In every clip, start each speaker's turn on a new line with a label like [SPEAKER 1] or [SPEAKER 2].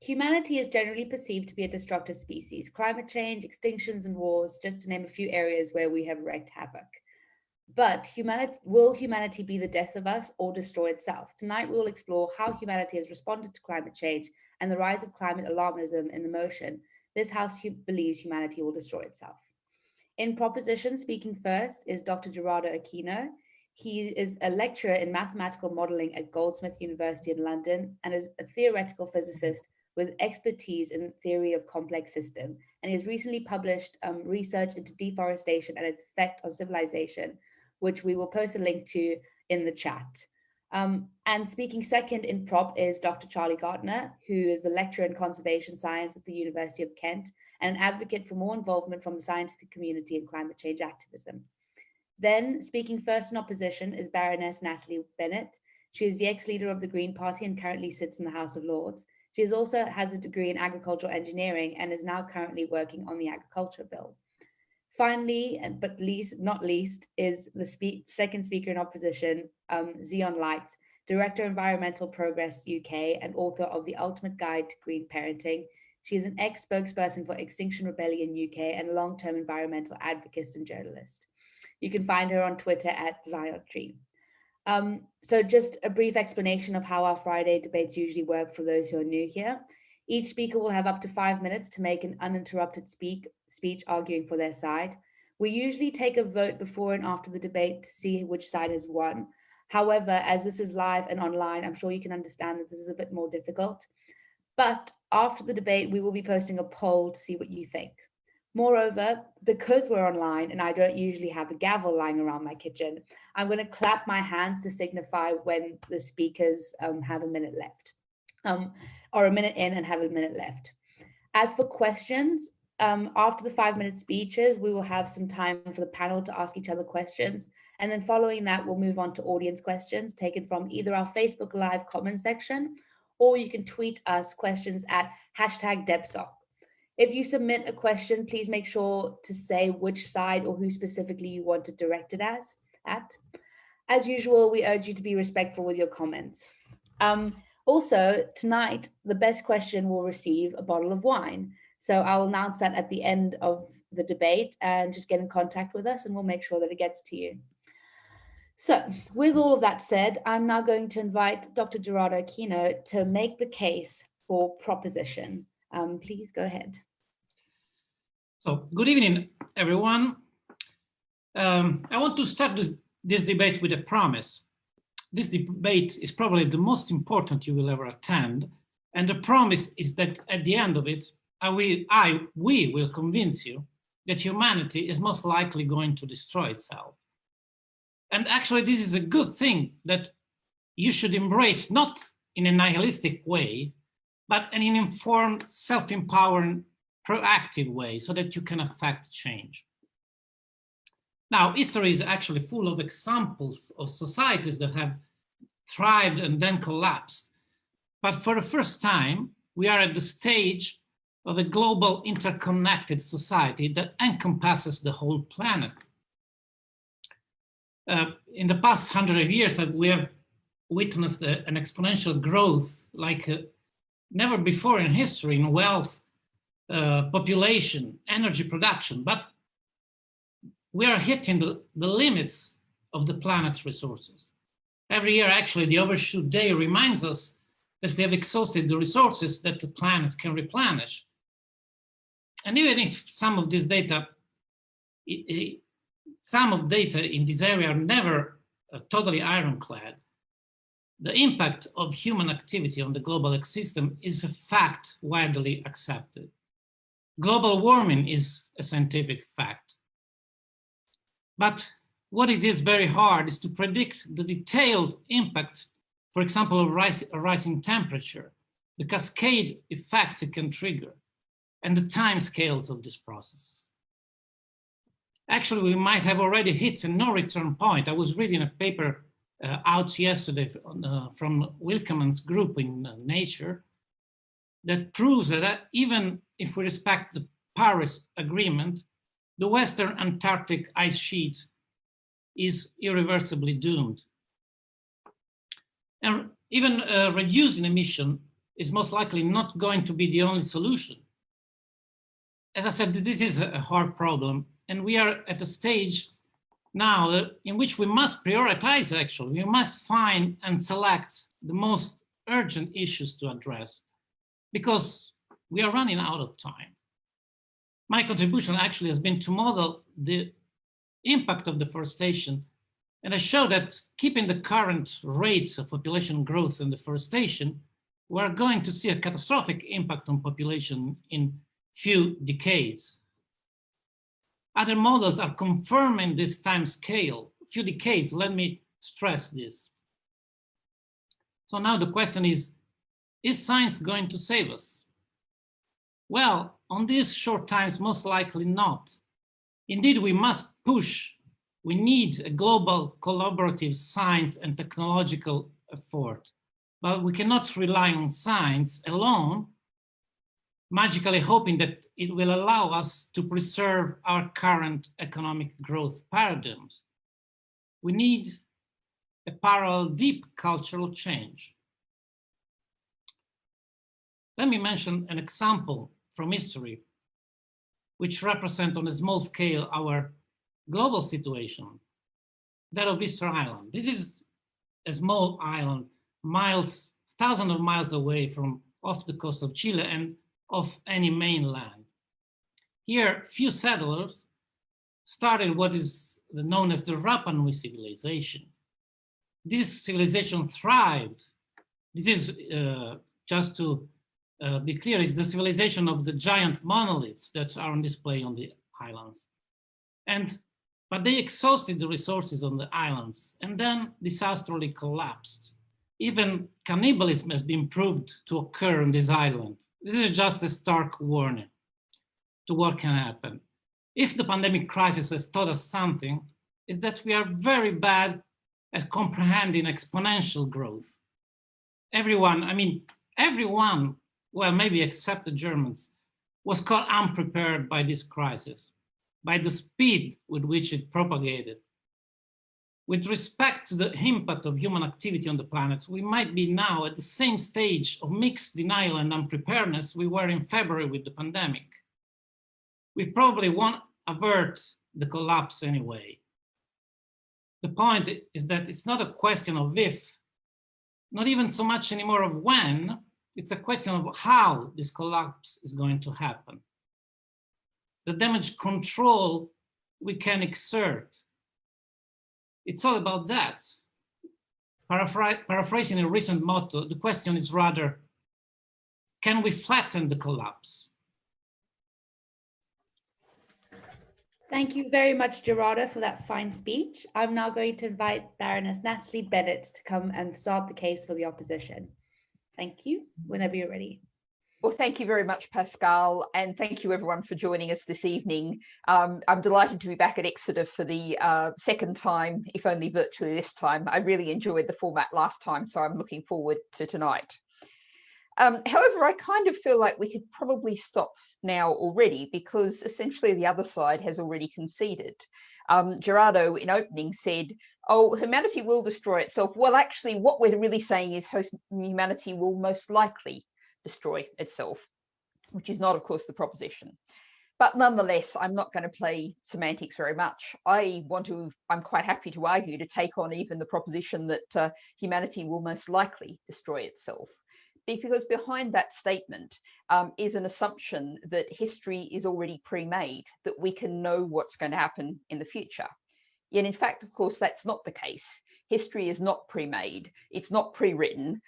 [SPEAKER 1] Humanity is generally perceived to be a destructive species. Climate change, extinctions, and wars, just to name a few areas where we have wreaked havoc. But will humanity be the death of us or destroy itself? Tonight, we will explore how humanity has responded to climate change and the rise of climate alarmism in the motion. This house believes humanity will destroy itself. In proposition, speaking first is Dr. Gerardo Aquino. He is a lecturer in mathematical modeling at Goldsmith University in London and is a theoretical physicist with expertise in theory of complex system. And he has recently published research into deforestation and its effect on civilization, which we will post a link to in the chat. And speaking second in prop is Dr. Charlie Garnder, who is a lecturer in conservation science at the University of Kent and an advocate for more involvement from the scientific community in climate change activism. Then speaking first in opposition is Baroness Natalie Bennett. She is the ex-leader of the Green Party and currently sits in the House of Lords. She also has a degree in agricultural engineering and is now currently working on the agriculture bill. Finally, but not least, is the second speaker in opposition, Zion Lights, Director Environmental Progress UK and author of The Ultimate Guide to Green Parenting. She is an ex-spokesperson for Extinction Rebellion UK and a long-term environmental advocate and journalist. You can find her on Twitter at ZionTree. So just a brief explanation of how our Friday debates usually work for those who are new here. Each speaker will have up to 5 minutes to make an uninterrupted speech arguing for their side. We usually take a vote before and after the debate to see which side has won. However, as this is live and online, I'm sure you can understand that this is a bit more difficult. But after the debate, we will be posting a poll to see what you think. Moreover, because we're online and I don't usually have a gavel lying around my kitchen, I'm going to clap my hands to signify when the speakers have a minute left. Or a minute in and have a minute left. As for questions, after the 5-minute speeches, we will have some time for the panel to ask each other questions. And then following that, we'll move on to audience questions taken from either our Facebook Live comment section, or you can tweet us questions at #DebSoc. If you submit a question, please make sure to say which side or who specifically you want to direct it at. As usual, we urge you to be respectful with your comments. Also, tonight, the best question will receive a bottle of wine. So I will announce that at the end of the debate and just get in contact with us and we'll make sure that it gets to you. So with all of that said, I'm now going to invite Dr. Gerardo Aquino to make the case for proposition. Please go ahead.
[SPEAKER 2] So good evening, everyone. I want to start this debate with a promise. This debate is probably the most important you will ever attend. And the promise is that at the end of it, we will convince you that humanity is most likely going to destroy itself. And actually, this is a good thing that you should embrace, not in a nihilistic way, but in an informed, self-empowering, proactive way so that you can affect change. Now, history is actually full of examples of societies that have thrived and then collapsed. But for the first time, we are at the stage of a global interconnected society that encompasses the whole planet. In the past 100 years, we have witnessed an exponential growth like never before in history in wealth, population, energy production, but we are hitting the limits of the planet's resources. Every year, actually, the overshoot day reminds us that we have exhausted the resources that the planet can replenish. And even if some of this data, in this area are never totally ironclad, the impact of human activity on the global ecosystem is a fact widely accepted. Global warming is a scientific fact. But what it is very hard is to predict the detailed impact, for example, of rising temperature, the cascade effects it can trigger, and the time scales of this process. Actually, we might have already hit a no-return point. I was reading a paper out yesterday from Wilkeman's group in Nature that proves that even if we respect the Paris Agreement, the Western Antarctic ice sheet is irreversibly doomed. And even reducing emission is most likely not going to be the only solution. As I said, this is a hard problem, and we are at a stage now in which we must prioritize, actually. We must find and select the most urgent issues to address, because we are running out of time. My contribution actually has been to model the impact of deforestation, and I show that keeping the current rates of population growth and deforestation, we are going to see a catastrophic impact on population in few decades. Other models are confirming this time scale, few decades. Let me stress this. So now the question is science going to save us? Well, on these short times, most likely not. Indeed, we must push. We need a global collaborative science and technological effort, but we cannot rely on science alone, magically hoping that it will allow us to preserve our current economic growth paradigms. We need a parallel deep cultural change. Let me mention an example from history, which represent on a small scale our global situation, that of Easter Island. This is a small island, thousands of miles away from off the coast of Chile and of any mainland. Here, few settlers started what is known as the Rapa Nui civilization. This civilization thrived. This is, just to be clear, is the civilization of the giant monoliths that are on display on the islands. But they exhausted the resources on the islands and then disastrously collapsed. Even cannibalism has been proved to occur on this island. This is just a stark warning to what can happen. If the pandemic crisis has taught us something, is that we are very bad at comprehending exponential growth. Everyone, well, maybe except the Germans, was caught unprepared by this crisis, by the speed with which it propagated. With respect to the impact of human activity on the planet, we might be now at the same stage of mixed denial and unpreparedness we were in February with the pandemic. We probably won't avert the collapse anyway. The point is that it's not a question of if, not even so much anymore of when, it's a question of how this collapse is going to happen. The damage control we can exert. It's all about that. Paraphrasing a recent motto, the question is rather, can we flatten the collapse?
[SPEAKER 1] Thank you very much, Gerardo, for that fine speech. I'm now going to invite Baroness Natalie Bennett to come and start the case for the opposition. Thank you, whenever you're ready.
[SPEAKER 3] Well, thank you very much, Pascal, and thank you everyone for joining us this evening. I'm delighted to be back at Exeter for the second time, if only virtually this time. I really enjoyed the format last time, so I'm looking forward to tonight. However, I kind of feel like we could probably stop now already, because essentially the other side has already conceded. Gerardo, in opening, said, oh, humanity will destroy itself. Well, actually, what we're really saying is humanity will most likely destroy itself, which is not, of course, the proposition. But nonetheless, I'm not going to play semantics very much. I'm quite happy to argue to take on even the proposition that humanity will most likely destroy itself. Because behind that statement is an assumption that history is already pre-made, that we can know what's going to happen in the future. Yet, in fact, of course, that's not the case. History is not pre-made. It's not pre-written.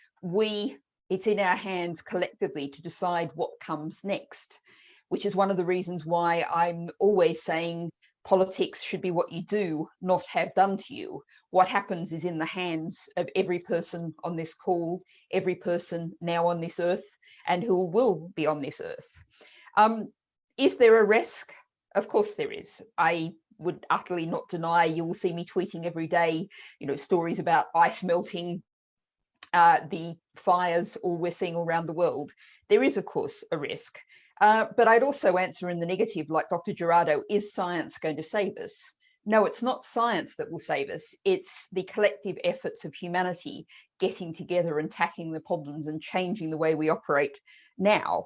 [SPEAKER 3] It's in our hands collectively to decide what comes next, which is one of the reasons why I'm always saying politics should be what you do, not have done to you. What happens is in the hands of every person on this call, every person now on this earth, and who will be on this earth. Is there a risk? Of course there is. I would utterly not deny, you will see me tweeting every day, stories about ice melting, the fires all we're seeing all around the world. There is, of course, a risk. But I'd also answer in the negative, like Dr. Gerardo, is science going to save us? no, it's not science that will save us. It's the collective efforts of humanity getting together and tackling the problems and changing the way we operate now.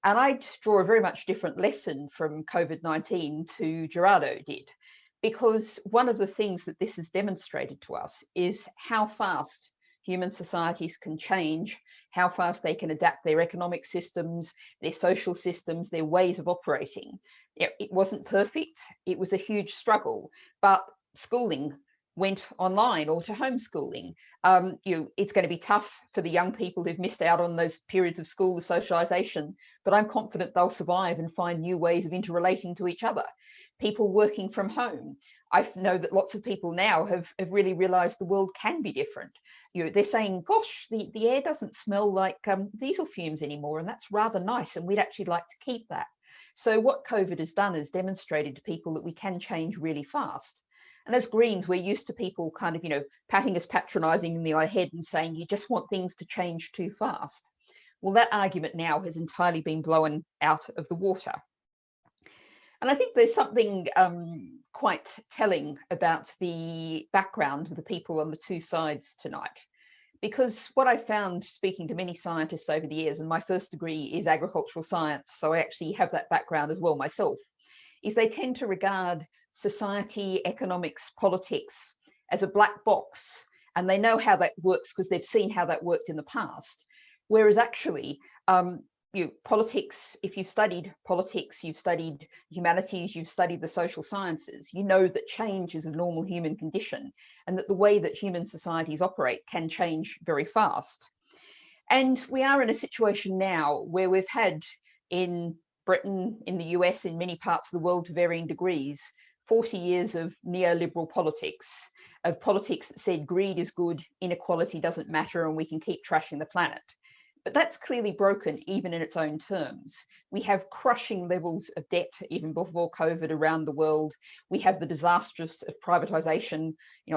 [SPEAKER 3] And I draw a very much different lesson from COVID-19 to Gerardo did, because one of the things that this has demonstrated to us is how fast human societies can change, how fast they can adapt their economic systems, their social systems, their ways of operating. It wasn't perfect. It was a huge struggle, but schooling went online or to homeschooling. It's going to be tough for the young people who've missed out on those periods of school, the socialization, but I'm confident they'll survive and find new ways of interrelating to each other. People working from home. I know that lots of people now have really realized the world can be different. They're saying, gosh, the air doesn't smell like diesel fumes anymore, and that's rather nice, and we'd actually like to keep that. So what COVID has done is demonstrated to people that we can change really fast. And as Greens, we're used to people kind of, patting us patronizing in the head and saying, you just want things to change too fast. Well, that argument now has entirely been blown out of the water. And I think there's something quite telling about the background of the people on the two sides tonight. Because what I found speaking to many scientists over the years, and my first degree is agricultural science, so I actually have that background as well myself, is they tend to regard society, economics, politics as a black box, and they know how that works because they've seen how that worked in the past. Whereas actually, politics, if you've studied politics, you've studied humanities, you've studied the social sciences, you know that change is a normal human condition and that the way that human societies operate can change very fast. And we are in a situation now where we've had in Britain, in the US, in many parts of the world to varying degrees, 40 years of neoliberal politics, of politics that said greed is good, inequality doesn't matter, and we can keep trashing the planet. But that's clearly broken even in its own terms. We have crushing levels of debt even before COVID around the world. We have the disasters of privatization.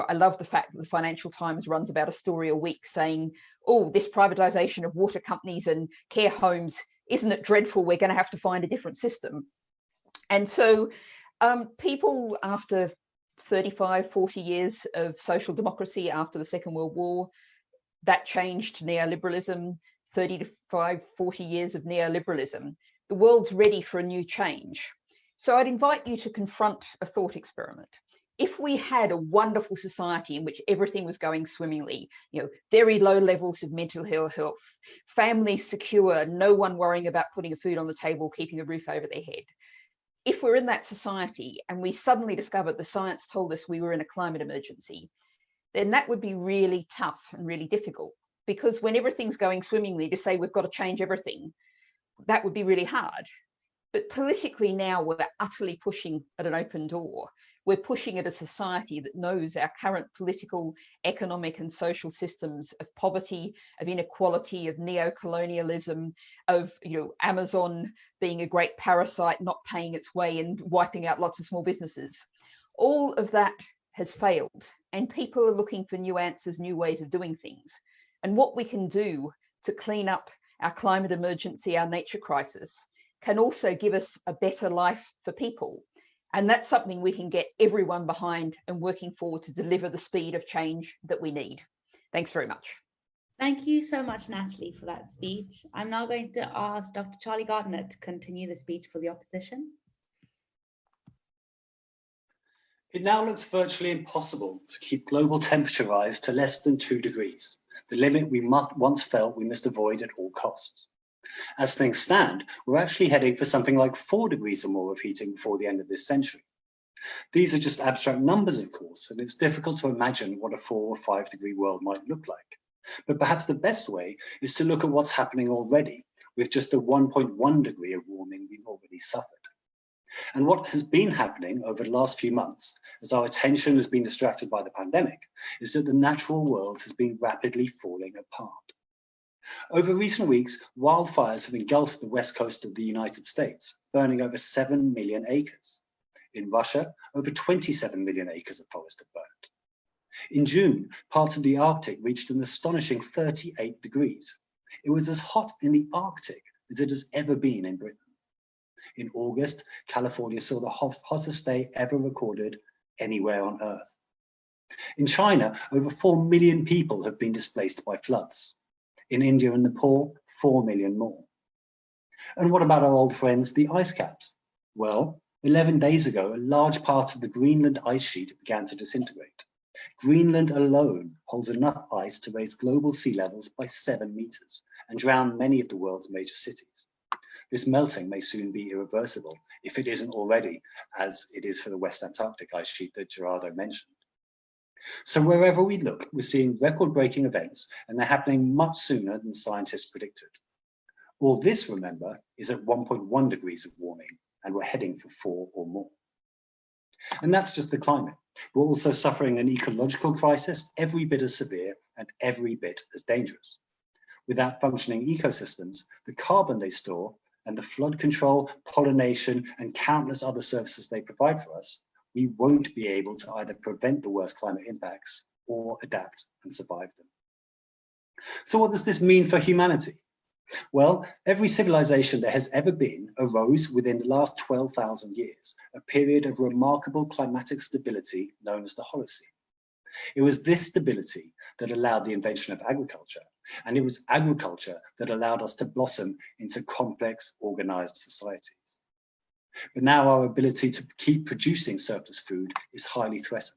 [SPEAKER 3] I love the fact that the Financial Times runs about a story a week saying, oh, this privatization of water companies and care homes, isn't it dreadful? We're going to have to find a different system. And so people after 35, 40 years of social democracy after the Second World War, that changed to neoliberalism. 35, 40 years of neoliberalism, the world's ready for a new change. So I'd invite you to confront a thought experiment. If we had a wonderful society in which everything was going swimmingly, very low levels of mental health, families secure, no one worrying about putting food on the table, keeping a roof over their head. If we're in that society and we suddenly discovered the science told us we were in a climate emergency, then that would be really tough and really difficult. Because when everything's going swimmingly, to say we've got to change everything, that would be really hard. But politically now, we're utterly pushing at an open door. We're pushing at a society that knows our current political, economic and social systems of poverty, of inequality, of neo-colonialism, of Amazon being a great parasite, not paying its way and wiping out lots of small businesses. All of that has failed, and people are looking for new answers, new ways of doing things. And what we can do to clean up our climate emergency, our nature crisis, can also give us a better life for people. And that's something we can get everyone behind and working forward to deliver the speed of change that we need. Thanks very much.
[SPEAKER 1] Thank you so much, Natalie, for that speech. I'm now going to ask Dr. Charlie Garnder to continue the speech for the opposition.
[SPEAKER 4] It now looks virtually impossible to keep global temperature rise to less than 2 degrees. The limit we once felt we must avoid at all costs. As things stand, we're actually heading for something like 4 degrees or more of heating before the end of this century. These are just abstract numbers, of course, and it's difficult to imagine what a 4 or 5 degree world might look like. But perhaps the best way is to look at what's happening already, with just the 1.1 degree of warming we've already suffered. And what has been happening over the last few months, as our attention has been distracted by the pandemic, is that the natural world has been rapidly falling apart. Over recent weeks, wildfires have engulfed the west coast of the United States, burning over 7 million acres. In Russia, over 27 million acres of forest have burned. In June, parts of the Arctic reached an astonishing 38 degrees. It was as hot in the Arctic as it has ever been in Britain. In August, California saw the hottest day ever recorded anywhere on Earth. In China, over 4 million people have been displaced by floods. In India and Nepal, 4 million more. And what about our old friends, the ice caps? Well, 11 days ago, a large part of the Greenland ice sheet began to disintegrate. Greenland alone holds enough ice to raise global sea levels by 7 meters and drown many of the world's major cities. This melting may soon be irreversible, if it isn't already, as it is for the West Antarctic ice sheet that Gerardo mentioned. So wherever we look, we're seeing record-breaking events, and they're happening much sooner than scientists predicted. All this, remember, is at 1.1 degrees of warming, and we're heading for 4 or more. And that's just the climate. We're also suffering an ecological crisis every bit as severe and every bit as dangerous. Without functioning ecosystems, the carbon they store and the flood control, pollination, and countless other services they provide for us, we won't be able to either prevent the worst climate impacts or adapt and survive them. So what does this mean for humanity? Well, every civilization there has ever been arose within the last 12,000 years, a period of remarkable climatic stability known as the Holocene. It was this stability that allowed the invention of agriculture, and it was agriculture that allowed us to blossom into complex, organized societies. But now our ability to keep producing surplus food is highly threatened.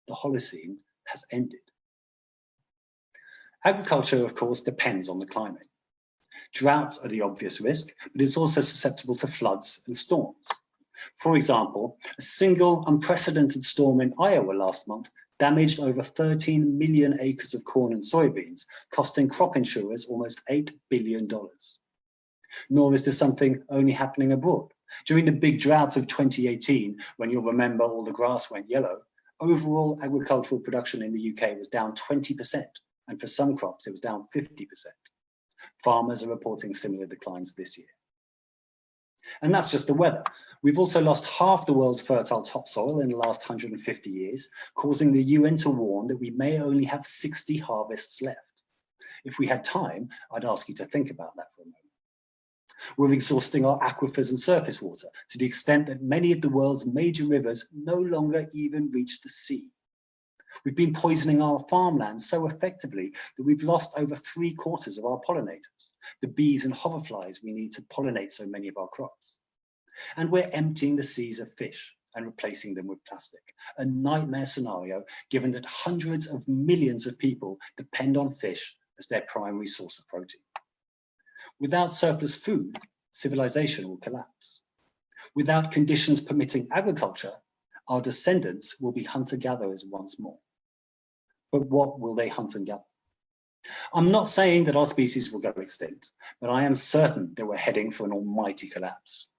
[SPEAKER 4] The Holocene has ended. Agriculture, of course, depends on the climate. Droughts are the obvious risk, but it's also susceptible to floods and storms. For example, a single unprecedented storm in Iowa last month damaged over 13 million acres of corn and soybeans, costing crop insurers almost $8 billion. Nor is this something only happening abroad. During the big drought of 2018, when you'll remember all the grass went yellow, overall agricultural production in the UK was down 20%, and for some crops it was down 50%. Farmers are reporting similar declines this year. And that's just the weather. We've also lost half the world's fertile topsoil in the last 150 years, causing the UN to warn that we may only have 60 harvests left. If we had time, I'd ask you to think about that for a moment. We're exhausting our aquifers and surface water to the extent that many of the world's major rivers no longer even reach the sea. We've been poisoning our farmland so effectively that we've lost over 3/4 of our pollinators, the bees and hoverflies we need to pollinate so many of our crops. And we're emptying the seas of fish and replacing them with plastic, a nightmare scenario given that hundreds of millions of people depend on fish as their primary source of protein. Without surplus food, civilization will collapse. Without conditions permitting agriculture, our descendants will be hunter-gatherers once more. But what will they hunt and gather? I'm not saying that our species will go extinct, but I am certain that we're heading for an almighty collapse.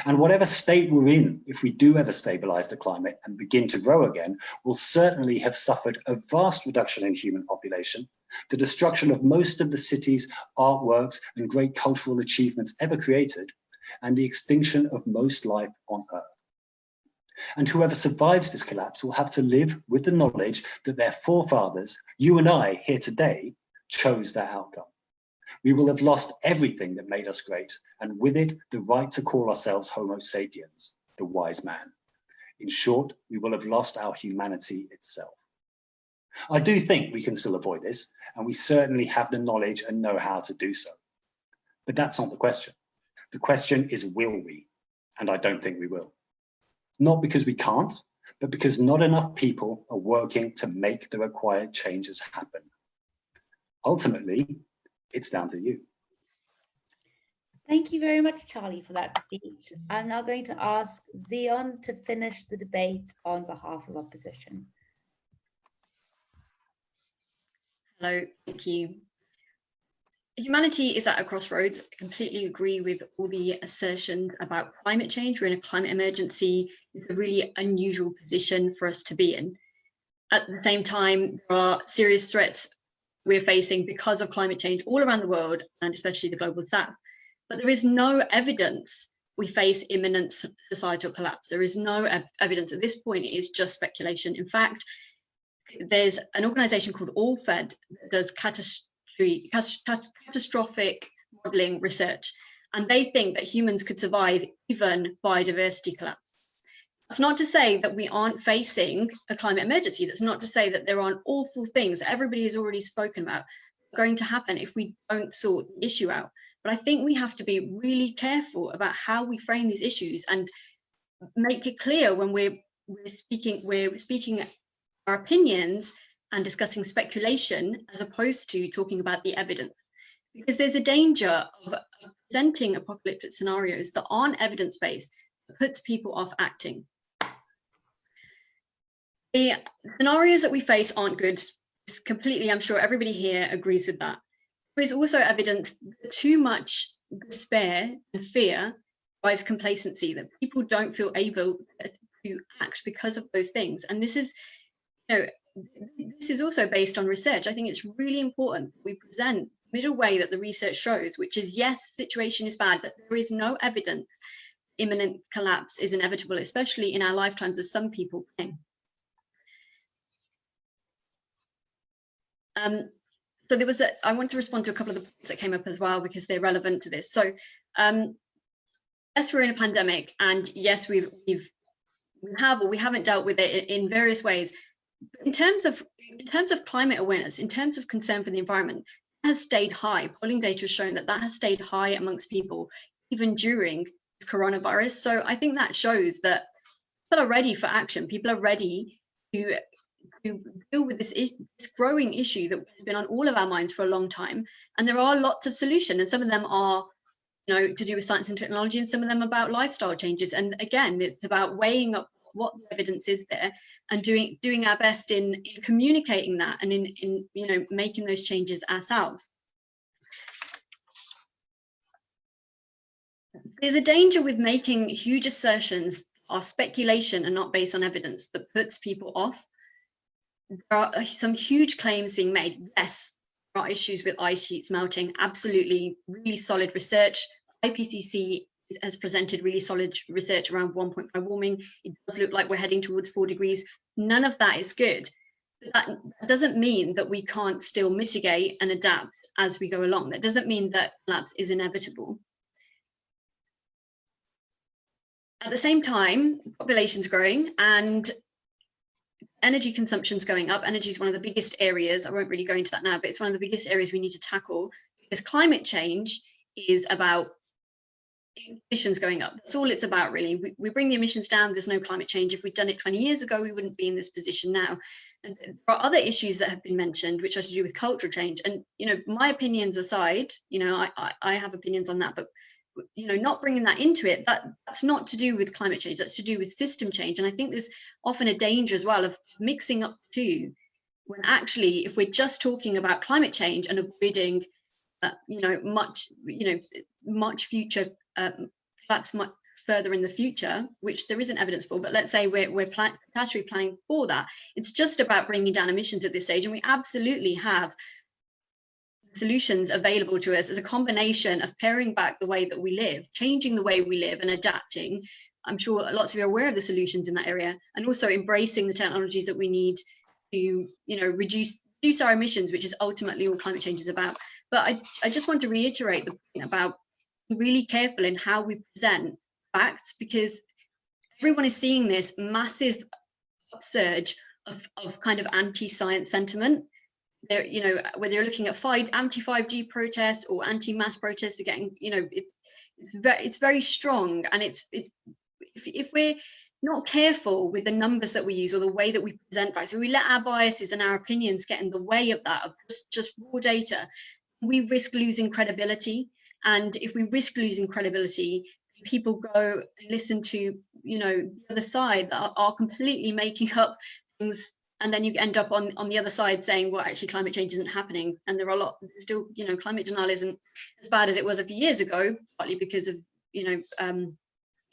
[SPEAKER 4] And whatever state we're in, if we do ever stabilize the climate and begin to grow again, will certainly have suffered a vast reduction in human population, the destruction of most of the cities, artworks, and great cultural achievements ever created, and the extinction of most life on Earth. And whoever survives this collapse will have to live with the knowledge that their forefathers, you and I here today, chose that outcome. We will have lost everything that made us great, and with it, the right to call ourselves Homo sapiens, the wise man. In short, we will have lost our humanity itself. I do think we can still avoid this, and we certainly have the knowledge and know how to do so. But that's not the question. The question is, will we? And I don't think we will. Not because we can't, but because not enough people are working to make the required changes happen. Ultimately, it's down to you.
[SPEAKER 1] Thank you very much, Charlie, for that speech. I'm now going to ask Zion to finish the debate on behalf of opposition.
[SPEAKER 5] Hello, thank you. Humanity is at a crossroads. I completely agree with all the assertions about climate change. We're in a climate emergency. It's a really unusual position for us to be in. At the same time, there are serious threats we're facing because of climate change all around the world, and especially the global south. But there is no evidence we face imminent societal collapse. There is no evidence at this point. It is just speculation. In fact, there's an organization called AllFed that does catastrophic modeling research, and they think that humans could survive even biodiversity collapse. That's not to say that we aren't facing a climate emergency. That's not to say that there aren't awful things that everybody has already spoken about going to happen if we don't sort the issue out. But I think we have to be really careful about how we frame these issues and make it clear when we're speaking our opinions and discussing speculation as opposed to talking about the evidence. Because there's a danger of presenting apocalyptic scenarios that aren't evidence-based, that puts people off acting. The scenarios that we face aren't good. It's completely, I'm sure everybody here agrees with that. There is also evidence that too much despair and fear drives complacency, that people don't feel able to act because of those things. And this is, this is also based on research. I think it's really important we present the middle way that the research shows, which is, yes, the situation is bad, but there is no evidence imminent collapse is inevitable, especially in our lifetimes, as some people claim. So there was I want to respond to a couple of the points that came up as well, because they're relevant to this. So yes, we're in a pandemic, and yes, we have or we haven't dealt with it in various ways. In terms of climate awareness, in terms of concern for the environment, it has stayed high. Polling data has shown that has stayed high amongst people, even during this coronavirus. So I think that shows that people are ready for action. People are ready to deal with this growing issue that has been on all of our minds for a long time. And there are lots of solutions, and some of them are, to do with science and technology, and some of them about lifestyle changes. And again, it's about weighing up what the evidence is there and doing our best in communicating that and in making those changes ourselves. There's a danger with making huge assertions that are speculation and not based on evidence that puts people off. There are some huge claims being made. Yes, there are issues with ice sheets melting, absolutely, really solid research. IPCC has presented really solid research around 1.5 warming. It does look like we're heading towards 4 degrees. None of that is good. But that doesn't mean that we can't still mitigate and adapt as we go along. That doesn't mean that collapse is inevitable. At the same time, population's growing and energy consumption's going up. Energy is one of the biggest areas. I won't really go into that now, but it's one of the biggest areas we need to tackle, because climate change is about emissions going up. That's all it's about, really. We bring the emissions down, there's no climate change. If we'd done it 20 years ago, we wouldn't be in this position now. And there are other issues that have been mentioned, which are to do with cultural change. And, my opinions aside, I have opinions on that, but not bringing that into it, that's not to do with climate change, that's to do with system change. And I think there's often a danger as well of mixing up two, when actually, if we're just talking about climate change and avoiding much future collapse much further in the future, which there isn't evidence for, but let's say we're catastrophe planning for that, it's just about bringing down emissions at this stage. And we absolutely have solutions available to us as a combination of paring back the way that we live, changing the way we live and adapting. I'm sure lots of you are aware of the solutions in that area, and also embracing the technologies that we need to reduce our emissions, which is ultimately all climate change is about. But I just want to reiterate the point about being really careful in how we present facts, because everyone is seeing this massive upsurge of kind of anti-science sentiment. They're, whether you're looking at anti-5G protests or anti-mass protests, again, it's very strong. And if we're not careful with the numbers that we use or the way that we present facts, if we let our biases and our opinions get in the way of that, of just raw data, we risk losing credibility. And if we risk losing credibility, people go and listen to, the other side that are completely making up things. And then you end up on the other side saying, well, actually, climate change isn't happening. And there are still, climate denial isn't as bad as it was a few years ago, partly because of, the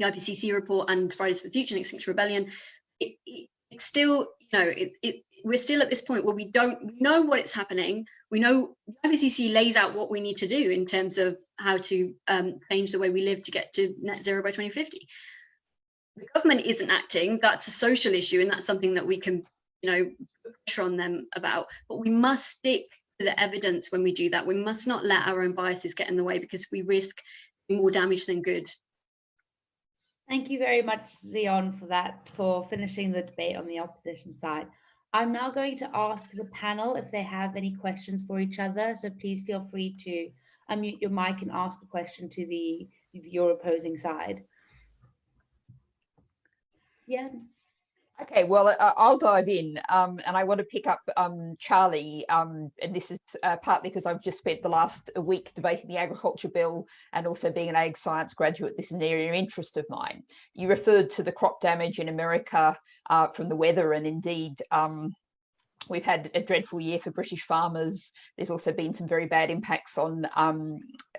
[SPEAKER 5] IPCC report and Fridays for the Future and Extinction Rebellion. It's still, we're still at this point where we know what it's happening. We know the IPCC lays out what we need to do in terms of how to change the way we live to get to net zero by 2050. The government isn't acting. That's a social issue, and that's something that we can put pressure on them about, but we must stick to the evidence when we do that. We must not let our own biases get in the way, because we risk more damage than good.
[SPEAKER 1] Thank you very much, Zion, for that, for finishing the debate on the opposition side. I'm now going to ask the panel if they have any questions for each other. So please feel free to unmute your mic and ask a question to your opposing side. Yeah.
[SPEAKER 3] Okay, well, I'll dive in, and I want to pick up Charlie, and this is partly because I've just spent the last week debating the agriculture bill, and also being an ag science graduate, this is an area of interest of mine. You referred to the crop damage in America from the weather, and indeed, we've had a dreadful year for British farmers. There's also been some very bad impacts on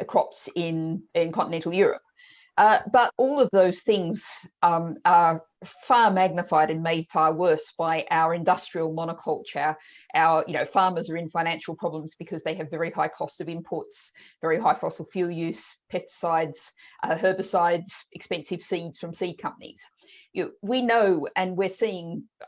[SPEAKER 3] crops in continental Europe. But all of those things are far magnified and made far worse by our industrial monoculture. Our, farmers are in financial problems because they have very high cost of inputs, very high fossil fuel use, pesticides, herbicides, expensive seeds from seed companies. We know, and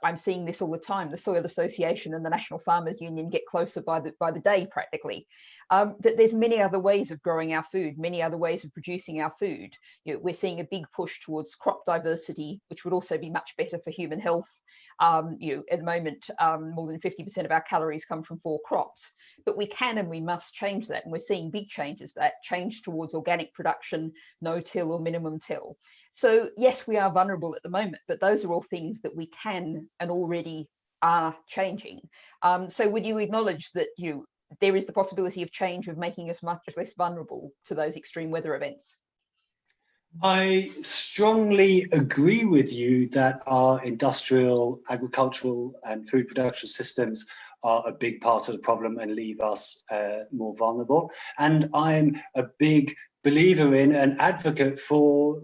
[SPEAKER 3] I'm seeing this all the time, the Soil Association and the National Farmers Union get closer by the day practically, that there's many other ways of growing our food, many other ways of producing our food. We're seeing a big push towards crop diversity, which would also be much better for human health. At the moment, more than 50% of our calories come from 4 crops, but we can and we must change that. And we're seeing big changes, that change towards organic production, no-till or minimum till. So yes, we are vulnerable at the moment, but those are all things that we can and already are changing. So would you acknowledge that there is the possibility of change, of making us much less vulnerable to those extreme weather events?
[SPEAKER 4] I strongly agree with you that our industrial, agricultural and food production systems are a big part of the problem and leave us more vulnerable. And I'm a big believer in and advocate for,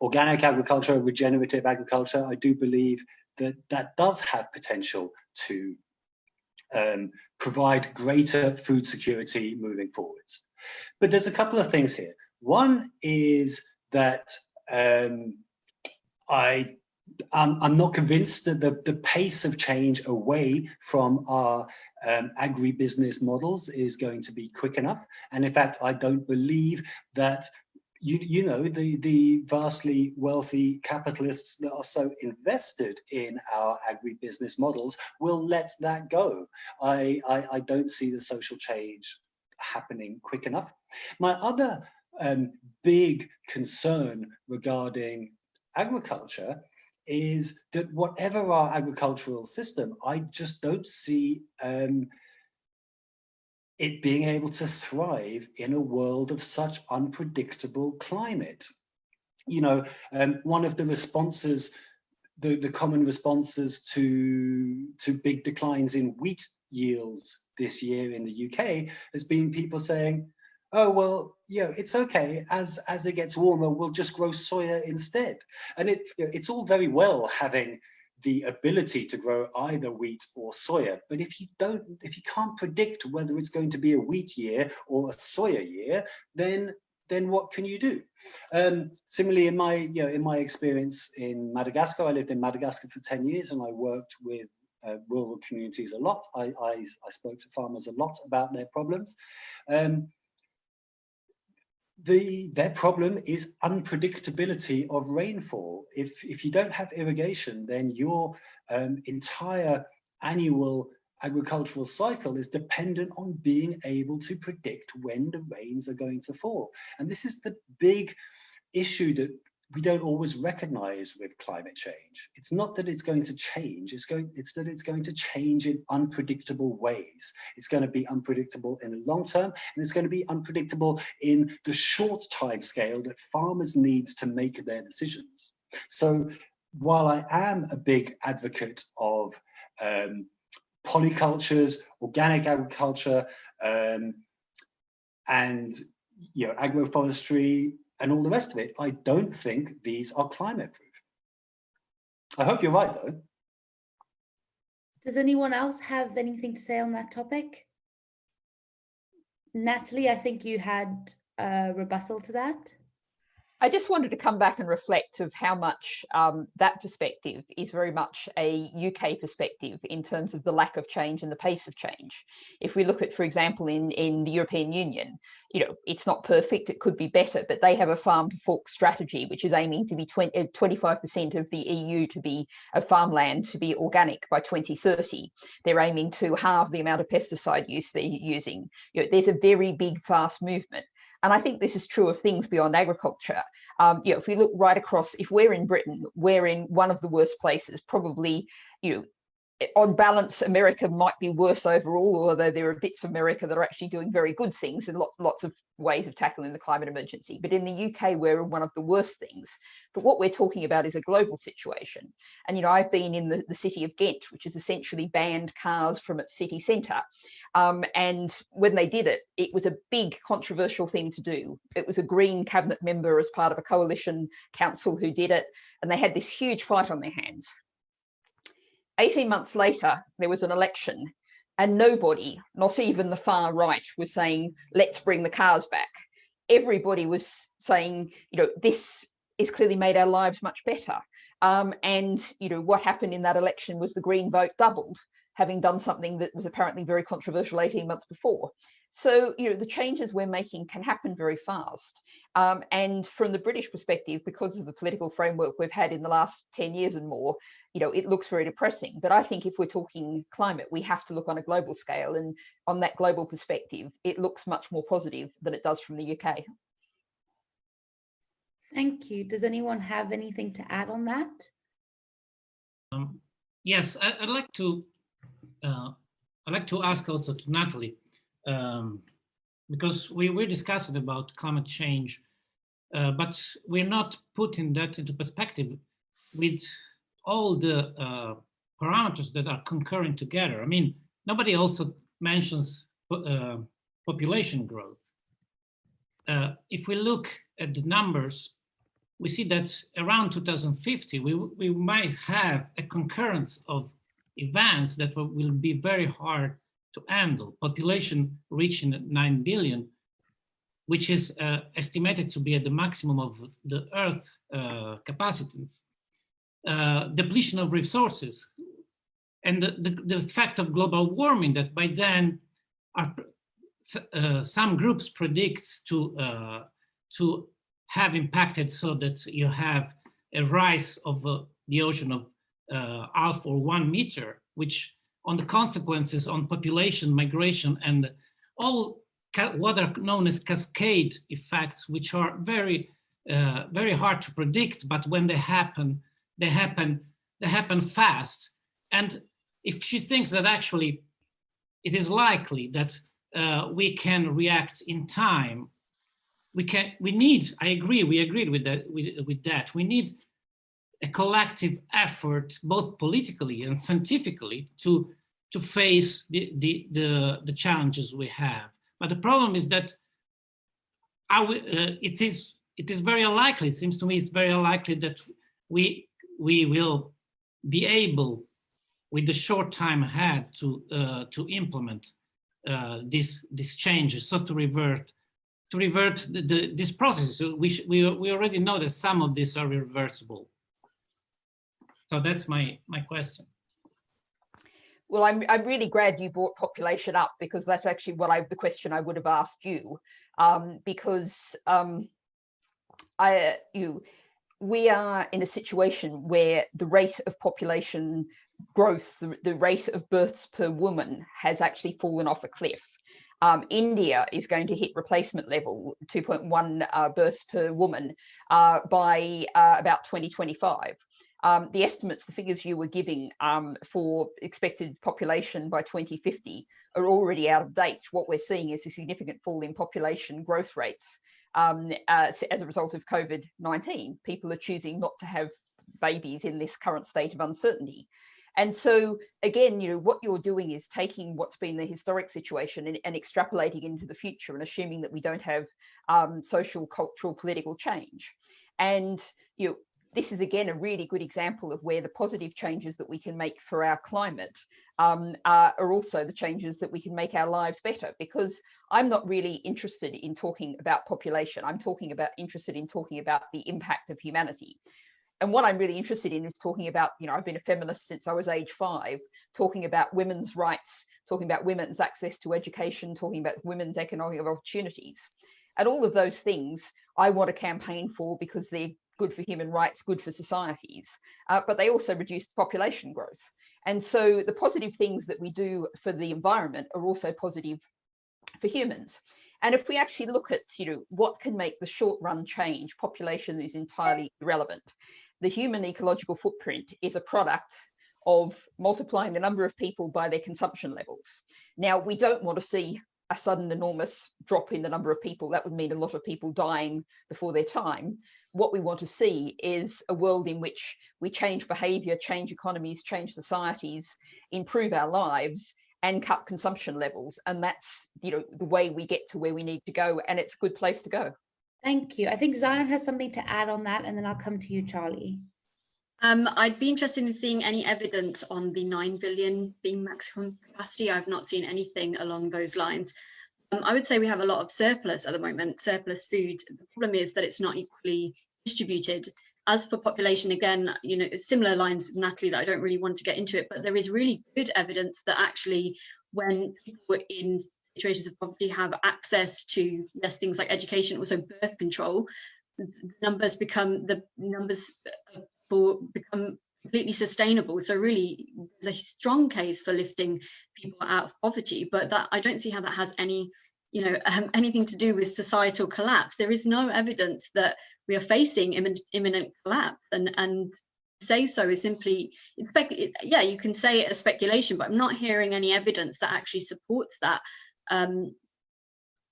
[SPEAKER 4] organic agriculture, regenerative agriculture. I do believe that does have potential to provide greater food security moving forwards. But there's a couple of things here. One is that I'm not convinced that the pace of change away from our agribusiness models is going to be quick enough. And in fact, I don't believe that the vastly wealthy capitalists that are so invested in our agribusiness models will let that go. I don't see the social change happening quick enough. My other big concern regarding agriculture is that whatever our agricultural system, I just don't see it being able to thrive in a world of such unpredictable climate. One of the responses, the common responses to big declines in wheat yields this year in the UK has been people saying, oh, well, it's okay, as it gets warmer, we'll just grow soya instead. And it's all very well having the ability to grow either wheat or soya, but if you can't predict whether it's going to be a wheat year or a soya year, then what can you do? Similarly, in my experience in Madagascar, I lived in Madagascar for 10 years and I worked with rural communities a lot. I spoke to farmers a lot about their problems. Their problem is unpredictability of rainfall. If you don't have irrigation, then your entire annual agricultural cycle is dependent on being able to predict when the rains are going to fall. And this is the big issue that we don't always recognize with climate change. It's not that it's going to change, it's that it's going to change in unpredictable ways. It's going to be unpredictable in the long term, and it's going to be unpredictable in the short time scale that farmers need to make their decisions. So while I am a big advocate of polycultures, organic agriculture, and agroforestry, and all the rest of it, I don't think these are climate proof. I hope you're right, though.
[SPEAKER 1] Does anyone else have anything to say on that topic? Natalie, I think you had a rebuttal to that.
[SPEAKER 3] I just wanted to come back and reflect of how much that perspective is very much a UK perspective in terms of the lack of change and the pace of change. If we look at, for example, in the European Union, it's not perfect, it could be better, but they have a farm to fork strategy, which is aiming to be 25% of the EU to be of farmland to be organic by 2030. They're aiming to halve the amount of pesticide use they're using. There's a very big, fast movement. And I think this is true of things beyond agriculture. If we look right across, if we're in Britain, we're in one of the worst places, probably, on balance, America might be worse overall, although there are bits of America that are actually doing very good things and lots of ways of tackling the climate emergency. But in the UK, we're in one of the worst things. But what we're talking about is a global situation. And, I've been in the city of Ghent, which has essentially banned cars from its city centre. And when they did it, it was a big controversial thing to do. It was a Green cabinet member as part of a coalition council who did it. And they had this huge fight on their hands. 18 months later, there was an election and nobody, not even the far right, was saying, let's bring the cars back. Everybody was saying, this has clearly made our lives much better. And what happened in that election was the Green vote doubled, having done something that was apparently very controversial 18 months before. So, the changes we're making can happen very fast. And from the British perspective, because of the political framework we've had in the last 10 years and more, it looks very depressing. But I think if we're talking climate, we have to look on a global scale. And on that global perspective, it looks much more positive than it does from the UK.
[SPEAKER 1] Thank you. Does anyone have anything to add on that?
[SPEAKER 2] Yes, I'd like to ask also to Natalie, because we're discussing about climate change, but we're not putting that into perspective with all the parameters that are concurring together. I mean, nobody also mentions population growth. If we look at the numbers, we see that around 2050, we might have a concurrence of events that will be very hard to handle. Population reaching 9 billion, which is estimated to be at the maximum of the Earth capacities. Depletion of resources, and the effect of global warming that by then some groups predict to have impacted, so that you have a rise of the ocean of half or 1 meter, which on the consequences on population, migration, and all what are known as cascade effects, which are very hard to predict, but when they happen fast. And if she thinks that actually it is likely that we can react in time, I agree, we agreed with that. We need a collective effort, both politically and scientifically, to face the challenges we have. But the problem is that it is very unlikely. It seems to me it's very unlikely that we will be able, with the short time ahead, to implement these changes. So to revert this process. So we already know that some of these are reversible. So that's my question.
[SPEAKER 3] Well, I'm really glad you brought population up, because that's actually the question I would have asked you, because we are in a situation where the rate of population growth, the rate of births per woman has actually fallen off a cliff. India is going to hit replacement level 2.1 births per woman by about 2025. The estimates, the figures you were giving for expected population by 2050 are already out of date. What we're seeing is a significant fall in population growth rates as a result of COVID-19. People are choosing not to have babies in this current state of uncertainty. And so, again, what you're doing is taking what's been the historic situation and extrapolating into the future and assuming that we don't have social, cultural, political change. And this is again a really good example of where the positive changes that we can make for our climate are also the changes that we can make our lives better, because I'm not really interested in talking about population. I'm interested in talking about the impact of humanity. And what I'm really interested in is talking about, I've been a feminist since I was age 5, talking about women's rights, talking about women's access to education, talking about women's economic opportunities. And all of those things I want to campaign for because they're good for human rights, good for societies, but they also reduce population growth. And so the positive things that we do for the environment are also positive for humans. And if we actually look at, what can make the short run change, population is entirely irrelevant. The human ecological footprint is a product of multiplying the number of people by their consumption levels. Now, we don't want to see a sudden enormous drop in the number of people. That would mean a lot of people dying before their time. What we want to see is a world in which we change behavior, change economies, change societies, improve our lives, and cut consumption levels. And that's, the way we get to where we need to go. And it's a good place to go.
[SPEAKER 1] Thank you. I think Zion has something to add on that, and then I'll come to you, Charlie.
[SPEAKER 5] I'd be interested in seeing any evidence on the 9 billion being maximum capacity. I've not seen anything along those lines. I would say we have a lot of surplus at the moment, surplus food. The problem is that it's not equally distributed. As for population, again, similar lines with Natalie that I don't really want to get into it, but there is really good evidence that actually when people in situations of poverty have access to things like education, also birth control, the numbers become completely sustainable. So really, there's a strong case for lifting people out of poverty, but that I don't see how that has any, anything to do with societal collapse. There is no evidence that we are facing imminent collapse, and say so is simply, you can say it as speculation, but I'm not hearing any evidence that actually supports that.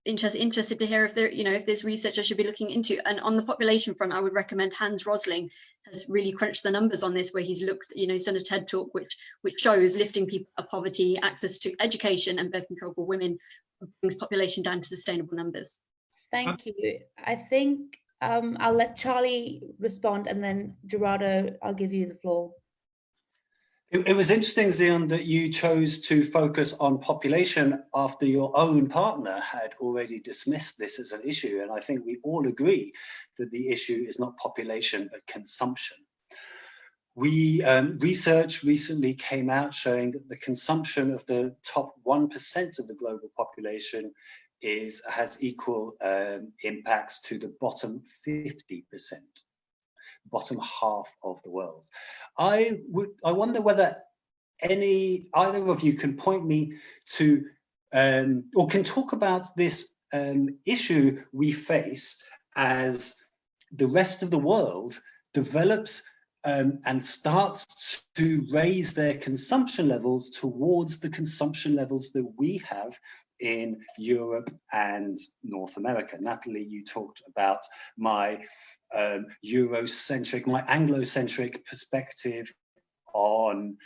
[SPEAKER 5] Interested to hear if there's research I should be looking into. And on the population front, I would recommend Hans Rosling has really crunched the numbers on this, where he's looked, he's done a TED talk which shows lifting people out of poverty, access to education and birth control for women brings population down to sustainable numbers.
[SPEAKER 1] Thank you. I think I'll let Charlie respond, and then Gerardo, I'll give you the floor.
[SPEAKER 4] It was interesting, Zion, that you chose to focus on population after your own partner had already dismissed this as an issue. And I think we all agree that the issue is not population, but consumption. Research recently came out showing that the consumption of the top 1% of the global population has equal impacts to the bottom 50%. Bottom half of the world. I wonder whether either of you can point me to or can talk about this issue we face as the rest of the world develops and starts to raise their consumption levels towards the consumption levels that we have in Europe and North America. Natalie, you talked about my Eurocentric, my Anglo-centric perspective on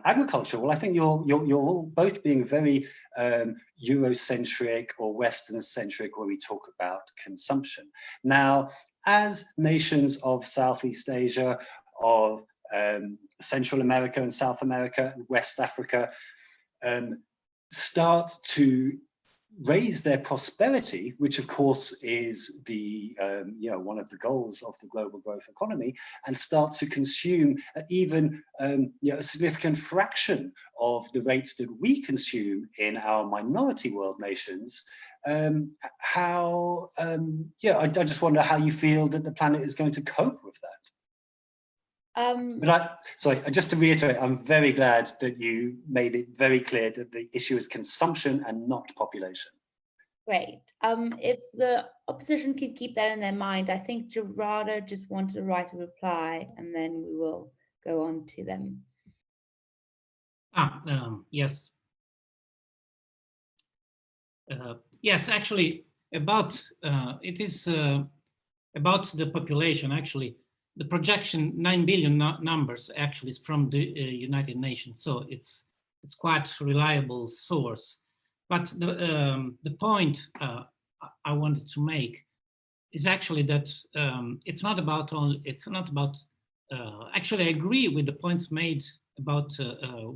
[SPEAKER 4] agriculture. Well, I think you're all both being very Eurocentric or Western-centric when we talk about consumption. Now, as nations of Southeast Asia, of Central America and South America and West Africa start to raise their prosperity, which of course is the one of the goals of the global growth economy, and start to consume even a significant fraction of the rates that we consume in our minority world nations. I just wonder how you feel that the planet is going to cope with that. But just to reiterate, I'm very glad that you made it very clear that the issue is consumption and not population.
[SPEAKER 1] Great. If the opposition could keep that in their mind, I think Gerardo just wanted to write a reply, and then we will go on to them.
[SPEAKER 2] Yes. Yes, actually, about the population, actually. The projection 9 billion numbers actually is from the United Nations, so it's quite a reliable source. But the point I wanted to make is actually that it's not about actually, I agree with the points made about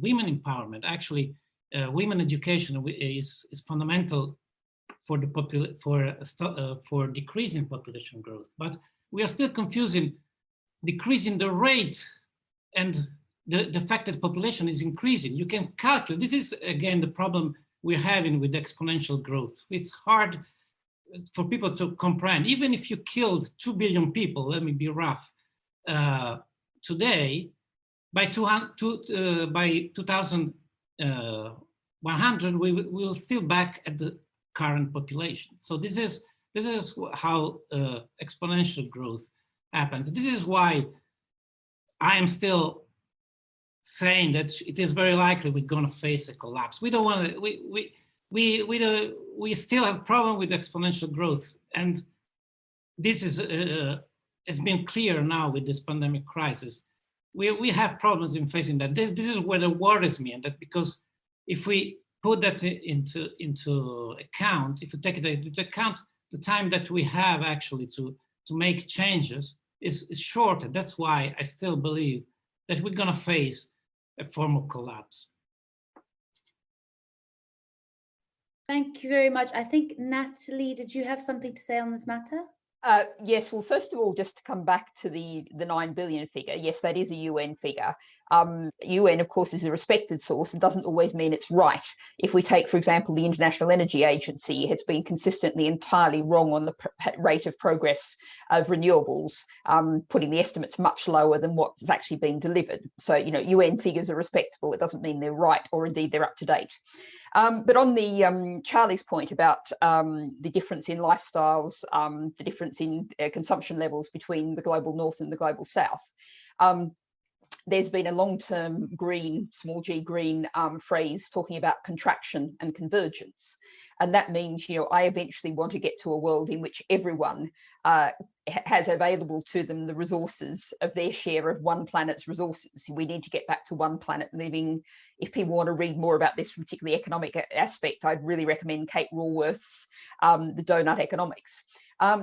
[SPEAKER 2] women empowerment. Actually, women education is fundamental for the for decreasing population growth. But we are still confusing decreasing the rate and the fact that population is increasing. You can calculate. This is again the problem we're having with exponential growth. It's hard for people to comprehend. Even if you killed 2 billion people, let me be rough, today, by 2100, we will still back at the current population. So this is how exponential growth happens. This is why I am still saying that it is very likely we're going to face a collapse. We don't want to. We still have a problem with exponential growth, and this is has been clear now with this pandemic crisis. We have problems in facing that. This is where the worries me, and that because if we put that into account, if we take it into account, the time that we have actually to make changes is shorter. That's why I still believe that we're going to face a formal collapse.
[SPEAKER 1] Thank you very much. I think, Natalie, did you have something to say on this matter?
[SPEAKER 3] Yes, well, first of all, just to come back to the 9 billion figure, yes, that is a UN figure. UN, of course, is a respected source and doesn't always mean it's right. If we take, for example, the International Energy Agency, it's been consistently entirely wrong on the rate of progress of renewables, putting the estimates much lower than what's actually being delivered. So, you know, UN figures are respectable. It doesn't mean they're right or indeed they're up to date. But on the Charlie's point about the difference in lifestyles, the difference in consumption levels between the global north and the global south, there's been a long-term green, small g green phrase talking about contraction and convergence. And that means, you know, I eventually want to get to a world in which everyone has available to them the resources of their share of one planet's resources. We need to get back to one planet living. If people want to read more about this, particularly economic aspect, I'd really recommend Kate Raworth's The Donut Economics.